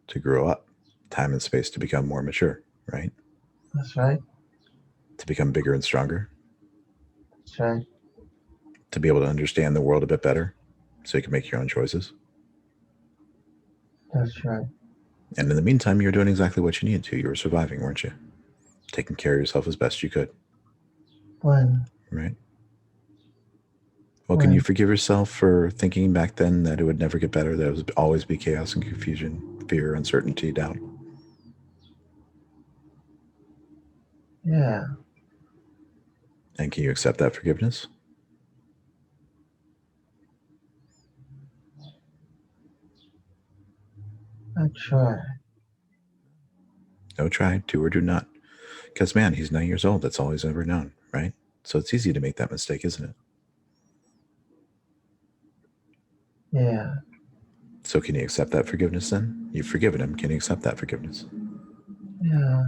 to grow up, time and space to become more mature, right? That's right. To become bigger and stronger, That's right. to be able to understand the world a bit better so you can make your own choices. That's right. And in the meantime, you were doing exactly what you needed to. You were surviving, weren't you? Taking care of yourself as best you could, When? right? Well, can you When? forgive yourself for thinking back then that it would never get better, that it would always be chaos and confusion, fear, uncertainty, doubt? Yeah, And can you accept that forgiveness? I try. No, try, do or do not. Because, man, he's 9 years old. That's all he's ever known, right? So it's easy to make that mistake, isn't it? Yeah, So can you accept that forgiveness then? You've forgiven him. Can you accept that forgiveness? yeah,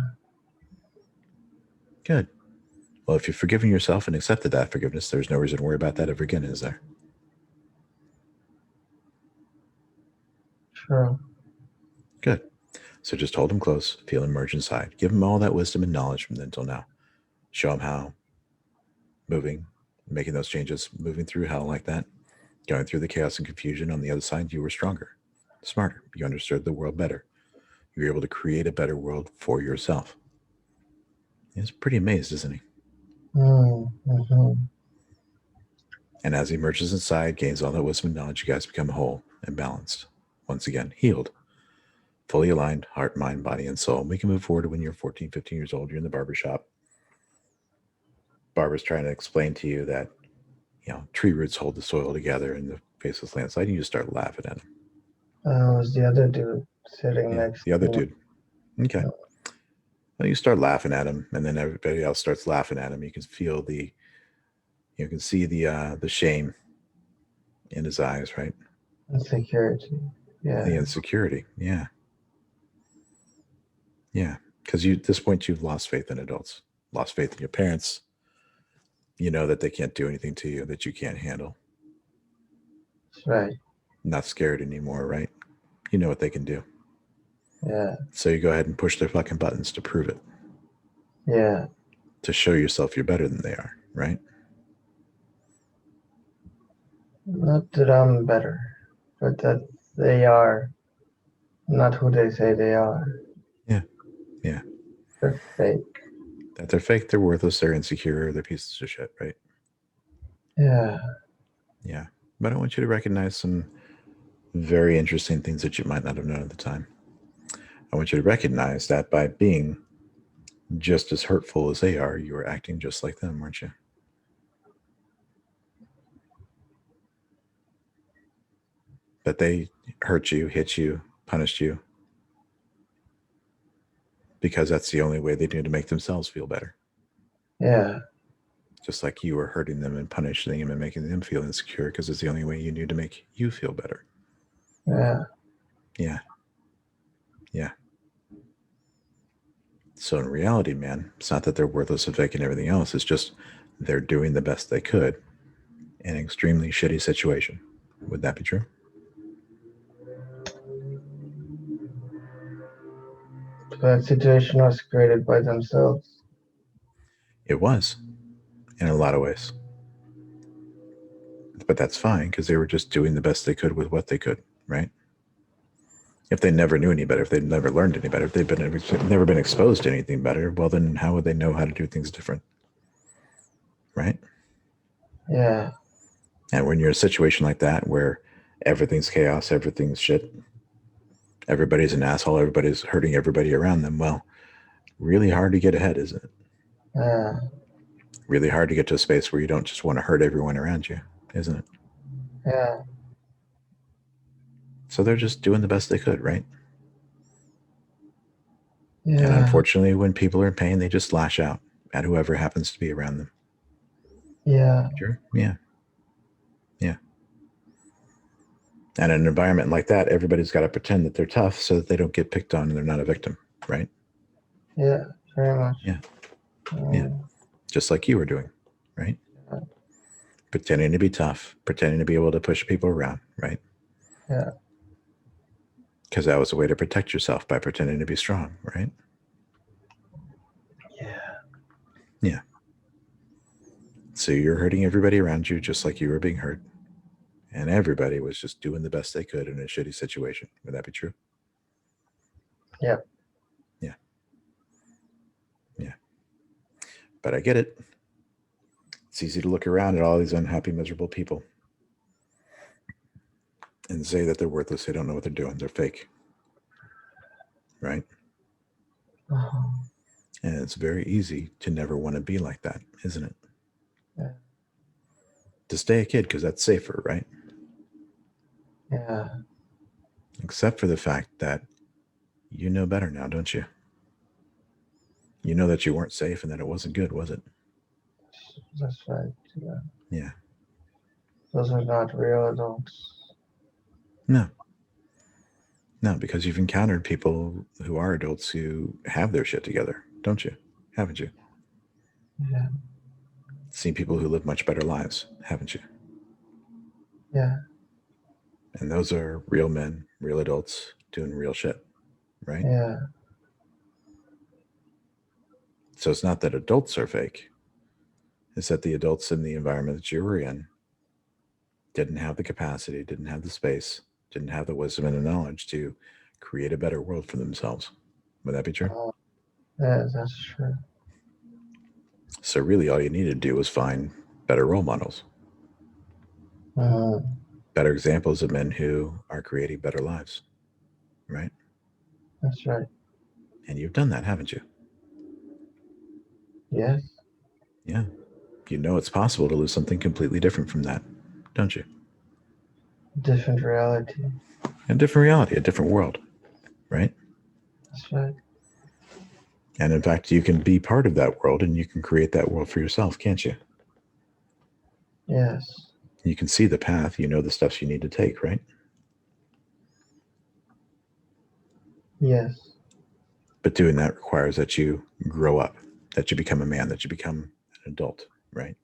Good. Well, if you've forgiven yourself and accepted that forgiveness, there's no reason to worry about that ever again, is there? true. Good. So just hold him close, feel him merge inside. Give him all that wisdom and knowledge from then till now. Show him how moving, making those changes, moving through hell like that, going through the chaos and confusion on the other side, you were stronger, smarter. You understood the world better. You were able to create a better world for yourself. He's pretty amazed, isn't he? Mm-hmm. And as he merges inside, gains all that wisdom and knowledge, you guys become whole and balanced. Once again, healed, fully aligned, heart, mind, body, and soul. We can move forward to when you're 14, 15 years old. You're in the barber shop. Barber's trying to explain to you that, tree roots hold the soil together in the faceless landslide. And you just start laughing at him. Was the other dude sitting Yeah, next the other to me? dude. Okay. Well, you start laughing at him, and then everybody else starts laughing at him. You can feel you can see the shame in his eyes, right? Insecurity. Yeah, The insecurity. Yeah. Yeah, because at this point you've lost faith in adults, lost faith in your parents. You know that they can't do anything to you that you can't handle. That's right. Not scared anymore, right? You know what they can do. Yeah. So you go ahead and push their fucking buttons to prove it, Yeah. to show yourself you're better than they are, right? Not that I'm better, but that they are not who they say they are. Yeah, yeah. They're fake. That they're fake, they're worthless, they're insecure, they're pieces of shit, right? Yeah. Yeah. But I want you to recognize some very interesting things that you might not have known at the time. I want you to recognize that by being just as hurtful as they are, you were acting just like them, weren't you? But they hurt you, hit you, punished you because that's the only way they knew to make themselves feel better. Yeah. Just like you were hurting them and punishing them and making them feel insecure because it's the only way you knew to make you feel better. Yeah. Yeah. Yeah. So in reality, man, it's not that they're worthless and fake and everything else. It's just they're doing the best they could in an extremely shitty situation. Would that be true? That situation was created by themselves. It was, in a lot of ways. But that's fine because they were just doing the best they could with what they could, right? If they never knew any better, if they'd never learned any better, if they've never been exposed to anything better, well, then how would they know how to do things different, right? Yeah. And when you're in a situation like that where everything's chaos, everything's shit, everybody's an asshole, everybody's hurting everybody around them, well, really hard to get ahead, isn't it? Yeah. Really hard to get to a space where you don't just want to hurt everyone around you, isn't it? Yeah. So they're just doing the best they could, right? And Yeah. unfortunately, when people are in pain, they just lash out at whoever happens to be around them. Yeah. Sure. Yeah. Yeah. And in an environment like that, everybody's got to pretend that they're tough so that they don't get picked on and they're not a victim, right? Yeah. Very much. Yeah. Yeah. Just like you were doing, right? Pretending to be tough, pretending to be able to push people around, right? Yeah. Because that was a way to protect yourself by pretending to be strong, right? Yeah. Yeah. So you're hurting everybody around you just like you were being hurt. And everybody was just doing the best they could in a shitty situation. Would that be true? Yeah. Yeah. Yeah. But I get it. It's easy to look around at all these unhappy, miserable people and say that they're worthless. They don't know what they're doing. They're fake. Right? Uh-huh. And it's very easy to never want to be like that, isn't it? Yeah. To stay a kid because that's safer, right? Yeah. Except for the fact that you know better now, don't you? You know that you weren't safe and that it wasn't good, was it? That's right. Yeah. Yeah. Those are not real adults. No. No, because you've encountered people who are adults who have their shit together, don't you? Haven't you? Yeah. Seen people who live much better lives, haven't you? Yeah. And those are real men, real adults doing real shit, right? Yeah. So it's not that adults are fake, it's that the adults in the environment that you were in didn't have the capacity, didn't have the space, didn't have the wisdom and the knowledge to create a better world for themselves. Would that be true? Yeah, that's true. So really all you need to do is find better role models, Uh-huh. better examples of men who are creating better lives, right? That's right. And you've done that, haven't you? Yes. Yeah. You know it's possible to live something completely different from that, don't you? Different reality. A different reality, a different world, right? That's right. And in fact, you can be part of that world and you can create that world for yourself, can't you? Yes. You can see the path, you know the steps you need to take, right? Yes. But doing that requires that you grow up, that you become a man, that you become an adult, right?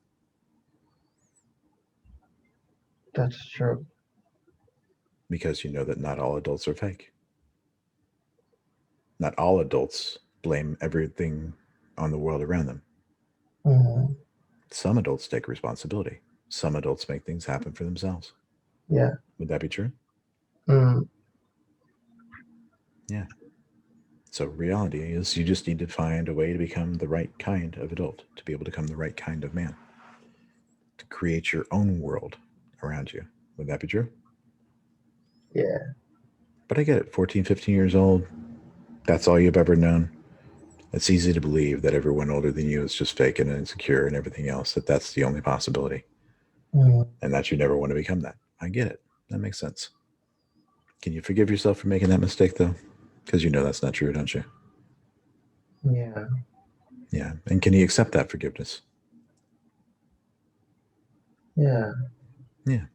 That's true. Because you know that not all adults are fake. Not all adults blame everything on the world around them. Mm-hmm. Some adults take responsibility. Some adults make things happen for themselves. Yeah. Would that be true? Mm. Yeah. So reality is you just need to find a way to become the right kind of adult, to be able to become the right kind of man, to create your own world around you. Would that be true? Yeah. But I get it. 14, 15 years old, that's all you've ever known. It's easy to believe that everyone older than you is just fake and insecure and everything else, that that's the only possibility, Mm. and that you never want to become that. I get it. That makes sense. Can you forgive yourself for making that mistake, though? Because you know that's not true, don't you? Yeah. Yeah. And can you accept that forgiveness? Yeah. Yeah.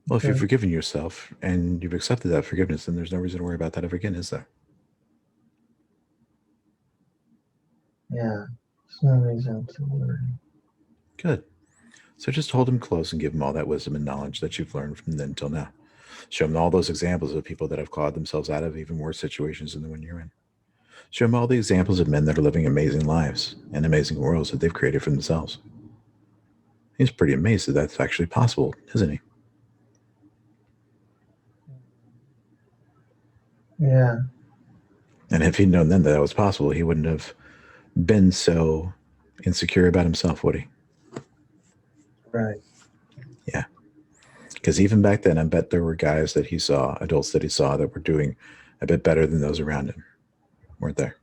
Well, if you've Okay. forgiven yourself and you've accepted that forgiveness, then there's no reason to worry about that ever again, is there? Yeah. There's no reason to worry. Good. So just hold them close and give them all that wisdom and knowledge that you've learned from then till now. Show them all those examples of people that have clawed themselves out of even worse situations than the one you're in. Show them all the examples of men that are living amazing lives and amazing worlds that they've created for themselves. He's pretty amazed that that's actually possible, isn't he? Yeah. And if he'd known then that was possible, he wouldn't have been so insecure about himself, would he? Right. Yeah. Because even back then, I bet there were guys that he saw, adults that he saw, that were doing a bit better than those around him, weren't there?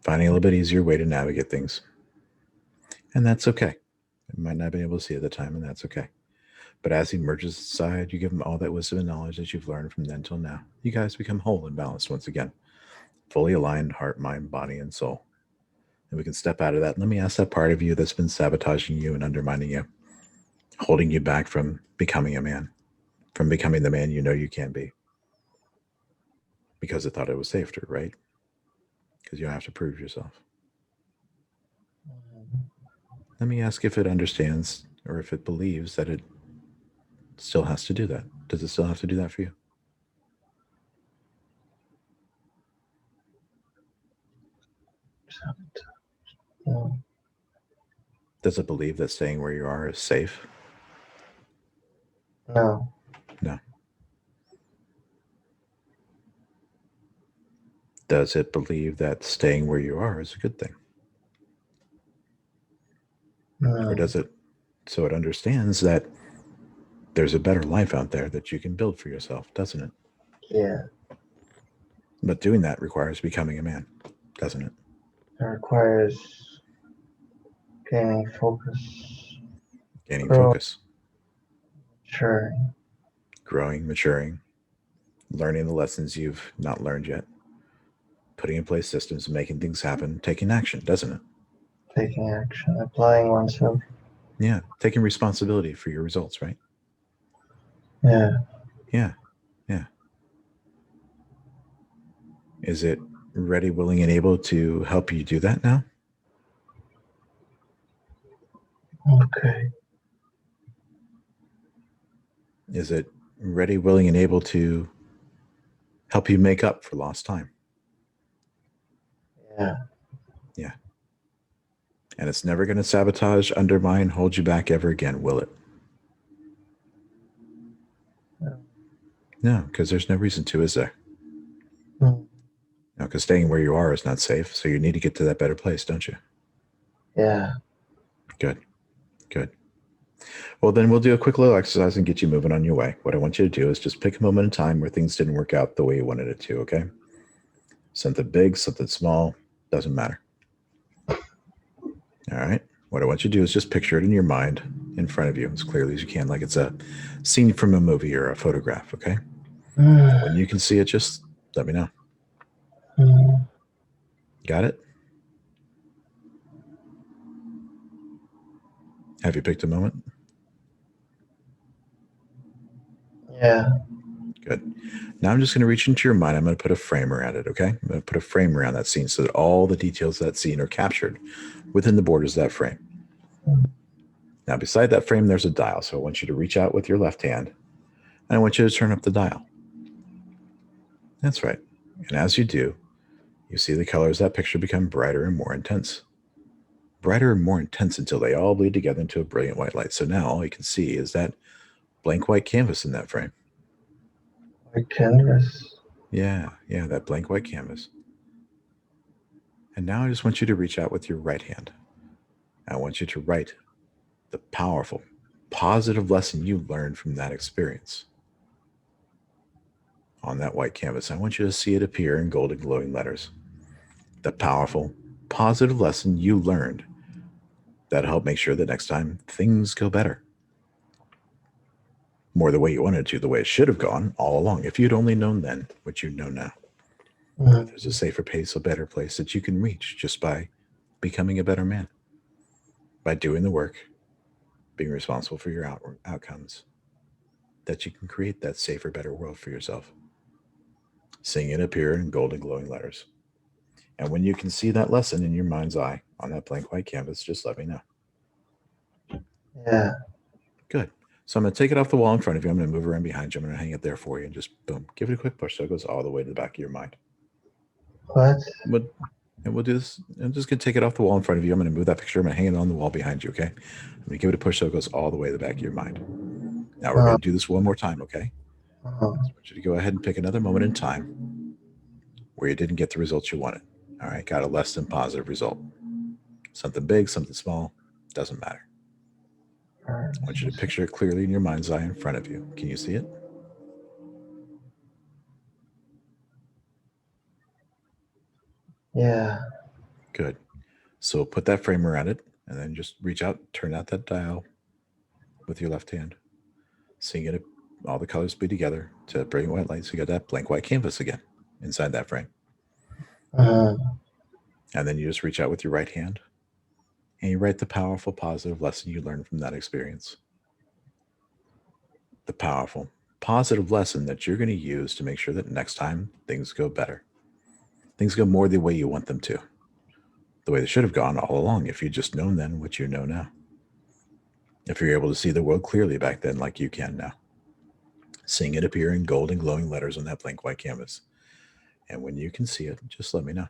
Finding a little bit easier way to navigate things. And that's okay. You might not be able to see at the time, and that's okay. But as he merges aside, you give him all that wisdom and knowledge that you've learned from then till now. You guys become whole and balanced once again, fully aligned heart, mind, body, and soul. And we can step out of that. Let me ask that part of you that's been sabotaging you and undermining you, holding you back from becoming a man, from becoming the man you know you can be, because it thought it was safer, right? Because you don't have to prove yourself. Mm. Let me ask if it understands or if it believes that it still has to do that. Does it still have to do that for you? No. Does it believe that staying where you are is safe? No. No. Does it believe that staying where you are is a good thing? Or No. does it, so it understands that there's a better life out there that you can build for yourself, doesn't it? Yeah. But doing that requires becoming a man, doesn't it? It requires gaining focus, Gaining growth, focus, maturing. growing, maturing, learning the lessons you've not learned yet, putting in place systems, making things happen, taking action, doesn't it? Taking action, applying oneself. Yeah, taking responsibility for your results, right? Yeah. Yeah, yeah. Is it ready, willing, and able to help you do that now? Okay. Is it ready, willing, and able to help you make up for lost time? Yeah. Yeah. And it's never going to sabotage, undermine, hold you back ever again, will it? No. No, because there's no reason to, is there? Mm. No, because staying where you are is not safe. So you need to get to that better place, don't you? Yeah. Good, good. Well, then we'll do a quick little exercise and get you moving on your way. What I want you to do is just pick a moment in time where things didn't work out the way you wanted it to, okay? Something big, something small, doesn't matter. All right. What I want you to do is just picture it in your mind in front of you as clearly as you can, like it's a scene from a movie or a photograph, okay? Mm. When you can see it, just let me know. Mm. Got it? Have you picked a moment? Yeah. Good. Now I'm just going to reach into your mind. I'm going to put a frame around it, okay? I'm going to put a frame around that scene so that all the details of that scene are captured within the borders of that frame. Now, beside that frame, there's a dial. So I want you to reach out with your left hand, and I want you to turn up the dial. That's right. And as you do, you see the colors of that picture become brighter and more intense. Brighter and more intense until they all bleed together into a brilliant white light. So now all you can see is that blank white canvas in that frame. White canvas. Yeah, that blank white canvas. And now I just want you to reach out with your right hand. I want you to write the powerful, positive lesson you learned from that experience on that white canvas. I want you to see it appear in golden glowing letters. The powerful, positive lesson you learned that'll help make sure that next time things go better. More the way you wanted to, the way it should have gone all along. If you'd only known then what you know now. That there's a safer place, a better place that you can reach just by becoming a better man, by doing the work, being responsible for your outcomes, that you can create that safer, better world for yourself. Seeing it appear in golden glowing letters. And when you can see that lesson in your mind's eye on that blank white canvas, just let me know. Yeah. Good. So I'm going to take it off the wall in front of you. I'm going to move around behind you. I'm going to hang it there for you and just boom, give it a quick push so it goes all the way to the back of your mind. What? And we'll do this. I'm just going to take it off the wall in front of you. I'm going to move that picture. I'm going to hang it on the wall behind you, okay? I'm going to give it a push so it goes all the way to the back of your mind. Now we're going to do this one more time, okay? So I want you to go ahead and pick another moment in time where you didn't get the results you wanted. All right, got a less than positive result. Something big, something small, doesn't matter. I want you to picture it clearly in your mind's eye in front of you. Can you see it? Yeah. Good. So put that frame around it and then just reach out, turn out that dial with your left hand. Seeing it, all the colors be together to brilliant white light. So you got that blank white canvas again inside that frame. And then you just reach out with your right hand and you write the powerful, positive lesson you learned from that experience. The powerful, positive lesson that you're going to use to make sure that next time things go better. Things go more the way you want them to. The way they should have gone all along if you'd just known then what you know now. If you're able to see the world clearly back then like you can now. Seeing it appear in golden glowing letters on that blank white canvas. And when you can see it, just let me know.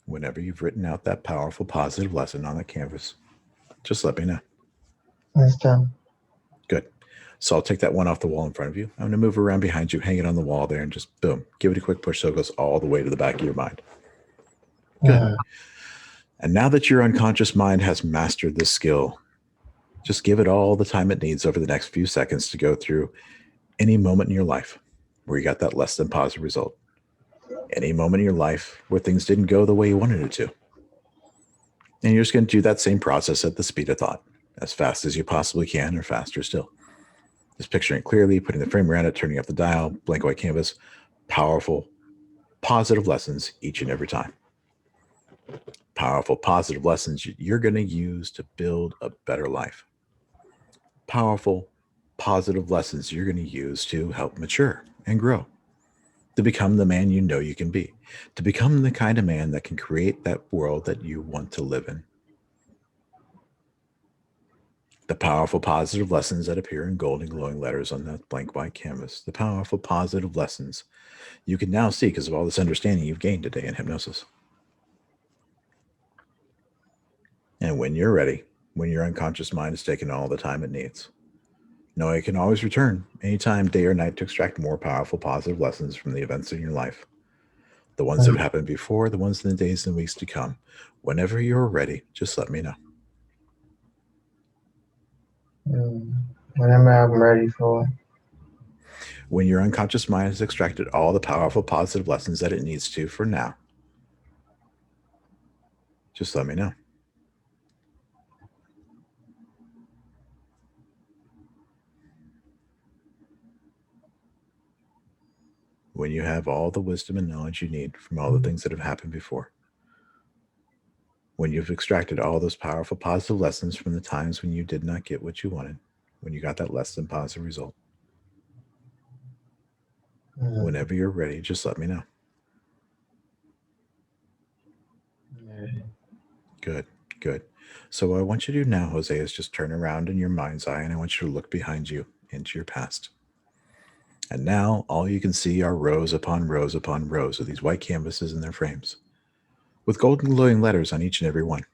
Whenever you've written out that powerful, positive lesson on that canvas, just let me know. It's done. Good. So I'll take that one off the wall in front of you. I'm going to move around behind you, hang it on the wall there, and just boom, give it a quick push so it goes all the way to the back of your mind. Good. And now that your unconscious mind has mastered this skill, just give it all the time it needs over the next few seconds to go through any moment in your life where you got that less than positive result. Any moment in your life where things didn't go the way you wanted it to. And you're just going to do that same process at the speed of thought, as fast as you possibly can, or faster still. Just picturing it clearly, putting the frame around it, turning up the dial, blank white canvas, powerful, positive lessons each and every time. Powerful, positive lessons you're going to use to build a better life. Powerful, positive lessons you're going to use to help mature and grow, to become the man you know you can be, to become the kind of man that can create that world that you want to live in. The powerful, positive lessons that appear in golden glowing letters on that blank white canvas. The powerful, positive lessons you can now see because of all this understanding you've gained today in hypnosis. And when you're ready, when your unconscious mind has taken all the time it needs, know it can always return anytime, day or night, to extract more powerful, positive lessons from the events in your life. The ones that have happened before, the ones in the days and weeks to come. Whenever you're ready, just let me know. Whenever I'm ready for it. When your unconscious mind has extracted all the powerful, positive lessons that it needs to for now, just let me know. When you have all the wisdom and knowledge you need from all the things that have happened before. When you've extracted all those powerful positive lessons from the times when you did not get what you wanted, when you got that less than positive result, whenever you're ready, just let me know. Good, good. So what I want you to do now, Jose, is just turn around in your mind's eye and I want you to look behind you into your past. And now all you can see are rows upon rows upon rows of these white canvases in their frames, with golden glowing letters on each and every one.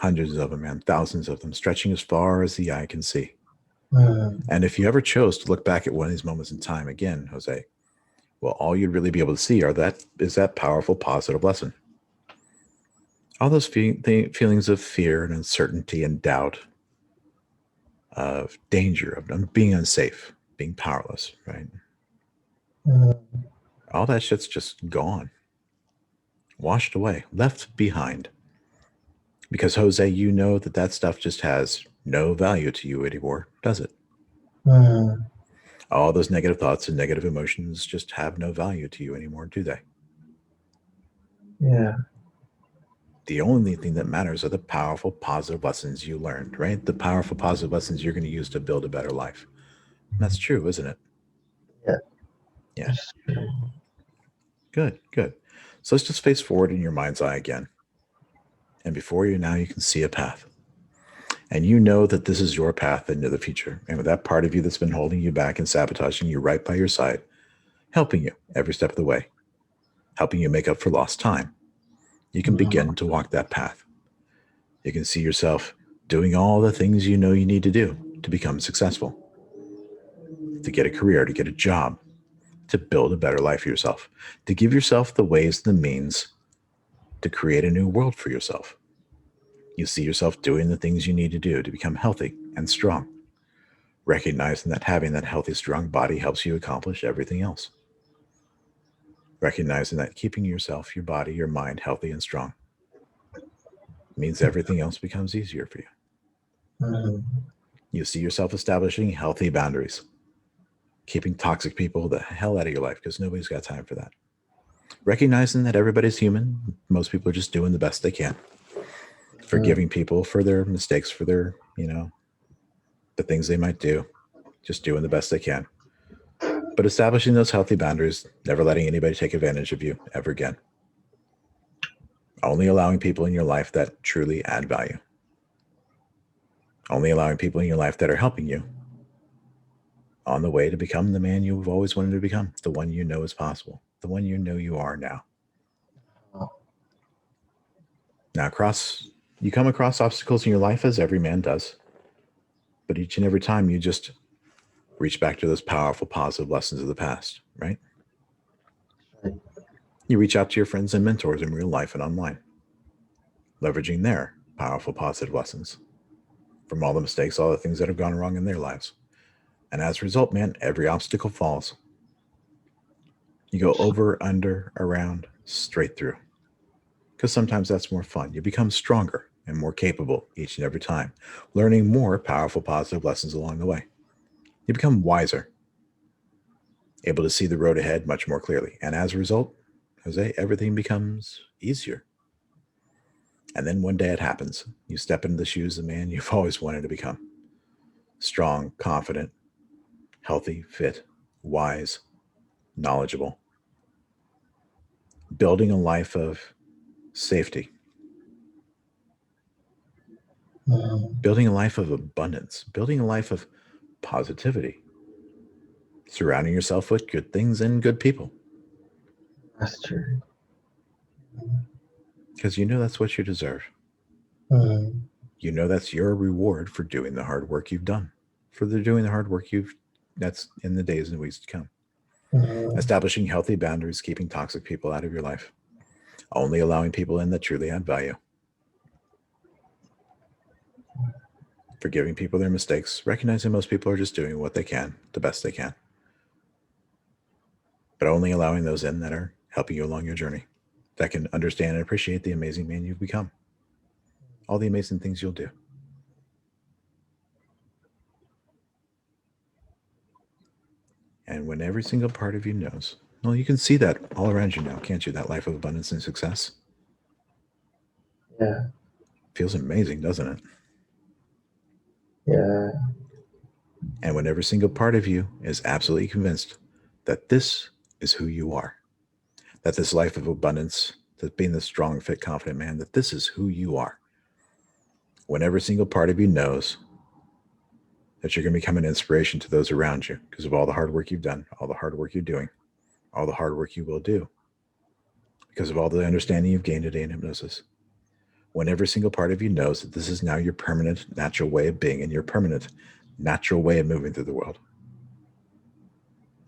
Hundreds of them and thousands of them stretching as far as the eye can see. And if you ever chose to look back at one of these moments in time again, Jose, well, all you'd really be able to see is that powerful positive lesson. All those feelings of fear and uncertainty and doubt, of danger, of being unsafe, being powerless, right? All that shit's just gone, washed away, left behind. Because, Jose, you know that stuff just has no value to you anymore, does it? All those negative thoughts and negative emotions just have no value to you anymore, do they? Yeah. The only thing that matters are the powerful, positive lessons you learned, right? The powerful, positive lessons you're going to use to build a better life. That's true, isn't it? Yeah. Yeah. Good, good. So let's just face forward in your mind's eye again. And before you now, you can see a path. And you know that this is your path into the future. And with that part of you that's been holding you back and sabotaging you right by your side, helping you every step of the way, helping you make up for lost time, you can begin to walk that path. You can see yourself doing all the things you know you need to do to become successful, to get a career, to get a job, to build a better life for yourself, to give yourself the ways and the means to create a new world for yourself. You see yourself doing the things you need to do to become healthy and strong, recognizing that having that healthy, strong body helps you accomplish everything else. Recognizing that keeping yourself, your body, your mind healthy and strong means everything else becomes easier for you. You see yourself establishing healthy boundaries, keeping toxic people the hell out of your life because nobody's got time for that. Recognizing that everybody's human, most people are just doing the best they can. Forgiving people for their mistakes, for their, the things they might do, just doing the best they can. But establishing those healthy boundaries, never letting anybody take advantage of you ever again. Only allowing people in your life that truly add value. Only allowing people in your life that are helping you on the way to become the man you've always wanted to become, the one you know is possible, the one you know you are now. Now, you come across obstacles in your life as every man does, but each and every time you just reach back to those powerful, positive lessons of the past, right? You reach out to your friends and mentors in real life and online, leveraging their powerful, positive lessons from all the mistakes, all the things that have gone wrong in their lives. And as a result, man, every obstacle falls. You go over, under, around, straight through. Because sometimes that's more fun. You become stronger and more capable each and every time, learning more powerful, positive lessons along the way. You become wiser, able to see the road ahead much more clearly. And as a result, Jose, everything becomes easier. And then one day it happens. You step into the shoes of the man you've always wanted to become. Strong, confident, healthy, fit, wise, knowledgeable. Building a life of safety. Building a life of abundance. Building a life of positivity. Surrounding yourself with good things and good people. That's true. Because you know that's what you deserve. You know that's your reward for doing the hard work you've done, for doing the hard work that's in the days and weeks to come. Establishing healthy boundaries, keeping toxic people out of your life, only allowing people in that truly add value. Forgiving people their mistakes, recognizing most people are just doing what they can, the best they can. But only allowing those in that are helping you along your journey, that can understand and appreciate the amazing man you've become, all the amazing things you'll do. And when every single part of you knows, well, you can see that all around you now, can't you? That life of abundance and success. Yeah. Feels amazing, doesn't it? Yeah. And when every single part of you is absolutely convinced that this is who you are, that this life of abundance, that being the strong, fit, confident man, that this is who you are. When every single part of you knows that you're going to become an inspiration to those around you because of all the hard work you've done, all the hard work you're doing, all the hard work you will do, because of all the understanding you've gained today in hypnosis. When every single part of you knows that this is now your permanent, natural way of being and your permanent, natural way of moving through the world,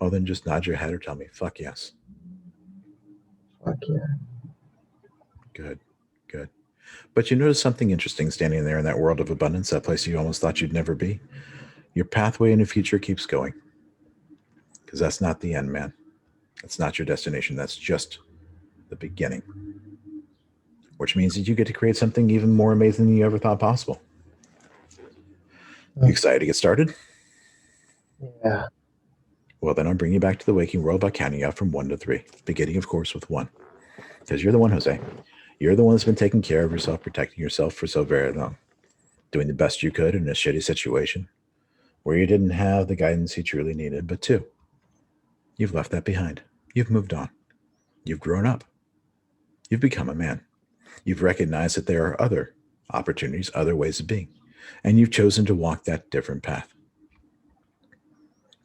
well, then just nod your head or tell me, fuck yes. Fuck yeah. Good, good. But you notice something interesting standing there in that world of abundance, that place you almost thought you'd never be? Your pathway in the future keeps going. Because that's not the end, man. That's not your destination. That's just the beginning. Which means that you get to create something even more amazing than you ever thought possible. You excited to get started? Yeah. Well, then I'll bring you back to the waking world by counting out from 1 to 3. Beginning, of course, with 1. Because you're the one, Jose. You're the one that's been taking care of yourself, protecting yourself for so very long. Doing the best you could in a shitty situation where you didn't have the guidance you truly needed. But 2, you've left that behind. You've moved on. You've grown up. You've become a man. You've recognized that there are other opportunities, other ways of being. And you've chosen to walk that different path.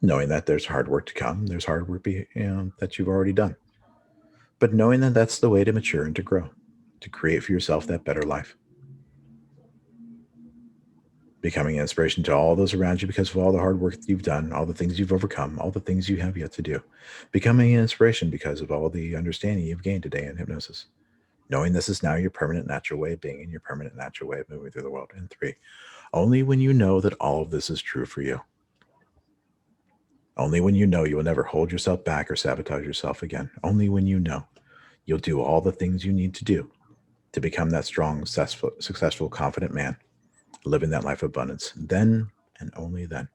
Knowing that there's hard work to come, there's hard work that you've already done. But knowing that that's the way to mature and to grow, to create for yourself that better life. Becoming an inspiration to all those around you because of all the hard work that you've done, all the things you've overcome, all the things you have yet to do. Becoming an inspiration because of all the understanding you've gained today in hypnosis. Knowing this is now your permanent natural way of being and your permanent natural way of moving through the world. And 3, only when you know that all of this is true for you. Only when you know you will never hold yourself back or sabotage yourself again. Only when you know you'll do all the things you need to do to become that strong, successful, confident man, living that life of abundance. Then and only then,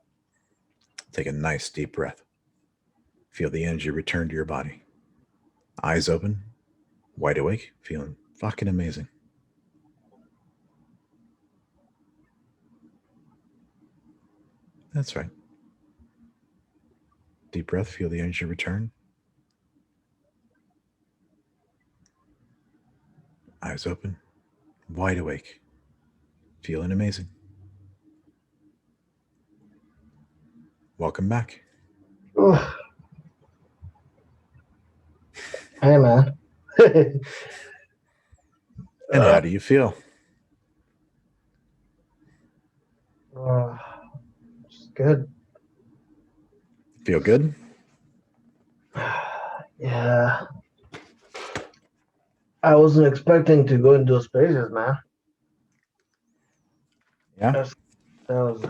take a nice deep breath. Feel the energy return to your body. Eyes open, wide awake, feeling fucking amazing. That's right. Deep breath, feel the energy return. Eyes open, wide awake, feeling amazing. Welcome back. Oh. Hey, man. And how do you feel? It's good. Feel good? Yeah. I wasn't expecting to go into those spaces, man. Yeah. That was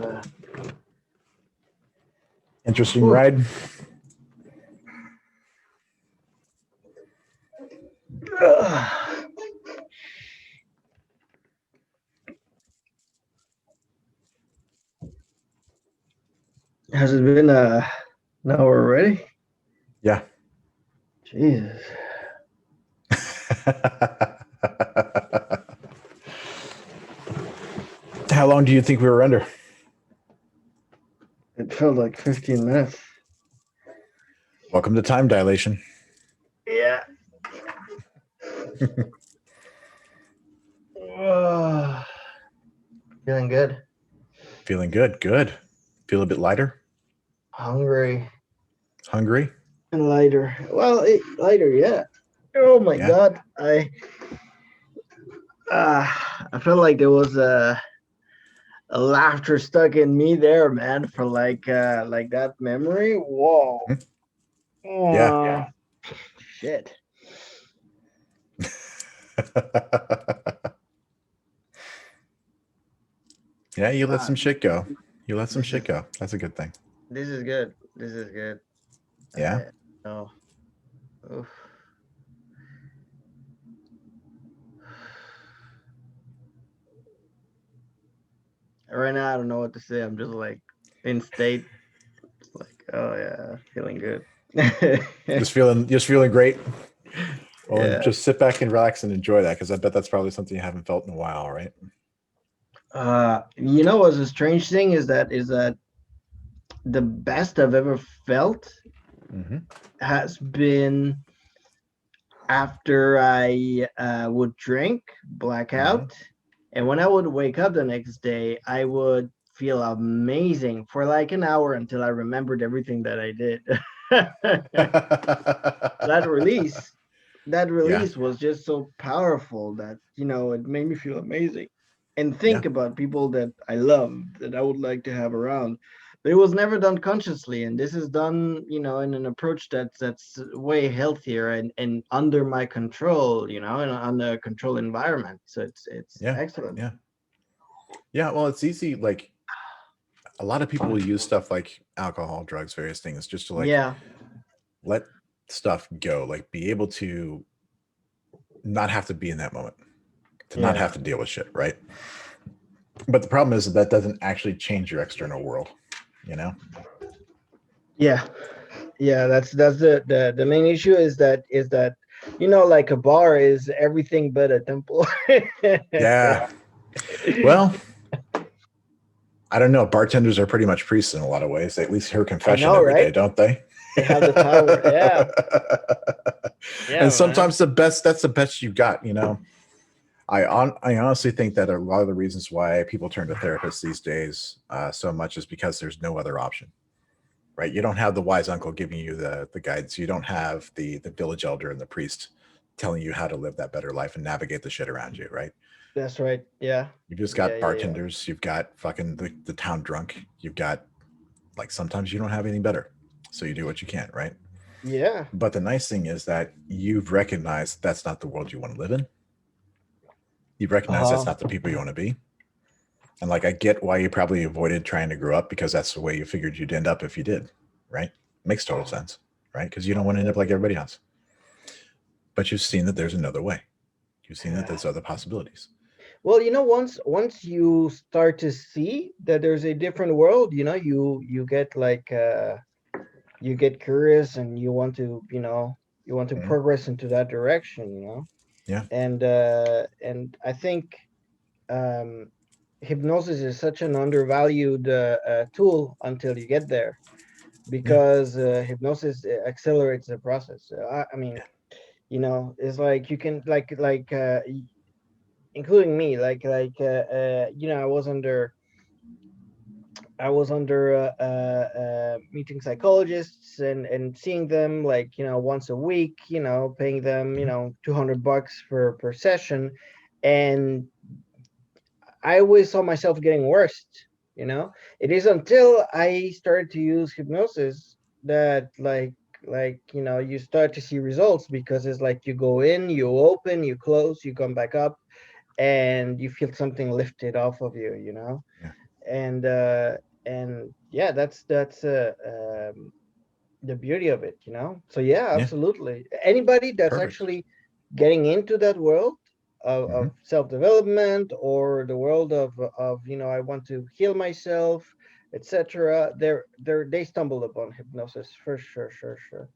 Interesting ride. Has it been an hour already? Yeah. Jesus. How long do you think we were under? It felt like 15 minutes. Welcome to time dilation. Yeah. Feeling good. Feeling good. Good. Feel a bit lighter? Hungry. Hungry? And lighter. Well, lighter, yeah. Oh my God. I felt like there was a laughter stuck in me there, man, for like that memory. Whoa. Yeah. Shit. Yeah, you let some shit go. You let some shit go. That's a good thing. This is good. This is good. Yeah. Oh. Oof. Right now, I don't know what to say. I'm just like in state. Like, oh yeah, feeling good. Just feeling great. Well, and Yeah. just sit back and relax and enjoy that, because I bet that's probably something you haven't felt in a while, right? You know what's a strange thing is that the best I've ever felt Mm-hmm. has been after I would drink, black Mm-hmm. out, and when I would wake up the next day, I would feel amazing for like an hour until I remembered everything that I did. that release, that Yeah. release was just so powerful that it made me feel amazing, and Yeah. think about people that I love that I would like to have around. But it was never done consciously, and this is done in an approach that's way healthier and under my control, in under a controlled environment. So it's Yeah. excellent. Yeah. Yeah. Well, it's easy. Like, a lot of people will use stuff like alcohol, drugs, various things, just to like Yeah, let stuff go, like be able to not have to be in that moment, to not have yeah, to deal with shit, right? But the problem is that that doesn't actually change your external world, you know? yeah, yeah. That's the main issue is that like a bar is everything but a temple. Yeah. Well, I don't know. Bartenders are pretty much priests in a lot of ways. They at least hear I confession know, every day, right? don't they? They have the power. Yeah, yeah, And man. sometimes that's the best you got, you know. I honestly think that a lot of the reasons why people turn to therapists these days so much is because there's no other option, right? You don't have the wise uncle giving you the guidance. You don't have the village elder and the priest telling you how to live that better life and navigate the shit around you, right? That's right. Yeah, You've just yeah, got yeah, yeah. bartenders. You've got fucking the town drunk. You've got, like, sometimes you don't have anything better, so you do what you can, right? Yeah. But the nice thing is that you've recognized that's not the world you want to live in. You've recognized that's Uh-huh. not the people you want to be. And like, I get why you probably avoided trying to grow up, because that's the way you figured you'd end up if you did, right? Makes total sense, right? Because you don't want to end Yeah. up like everybody else. But you've seen that there's another way. You've seen that Yeah. there's other possibilities. Well, once you start to see that there's a different world, you get like you get curious and you want to Mhm. progress into that direction. Yeah. And I think um hypnosis is such an undervalued tool until you get there, Yeah. because hypnosis accelerates the process. I mean, it's like you can including me, I was under meeting psychologists and seeing them like once a week, paying them Mhm. $200 per session, and I always saw myself getting worse. It is until I started to use hypnosis that you start to see results, because it's like you go in, you open, you close, you come back up, and you feel something lifted off of you. Yeah. And yeah, that's the beauty of it. So yeah, Yeah. absolutely, anybody that's Perfect. actually getting into that world Hmm. of self-development, or the world of I want to heal myself, etc., they stumbled upon hypnosis for sure, sure, sure.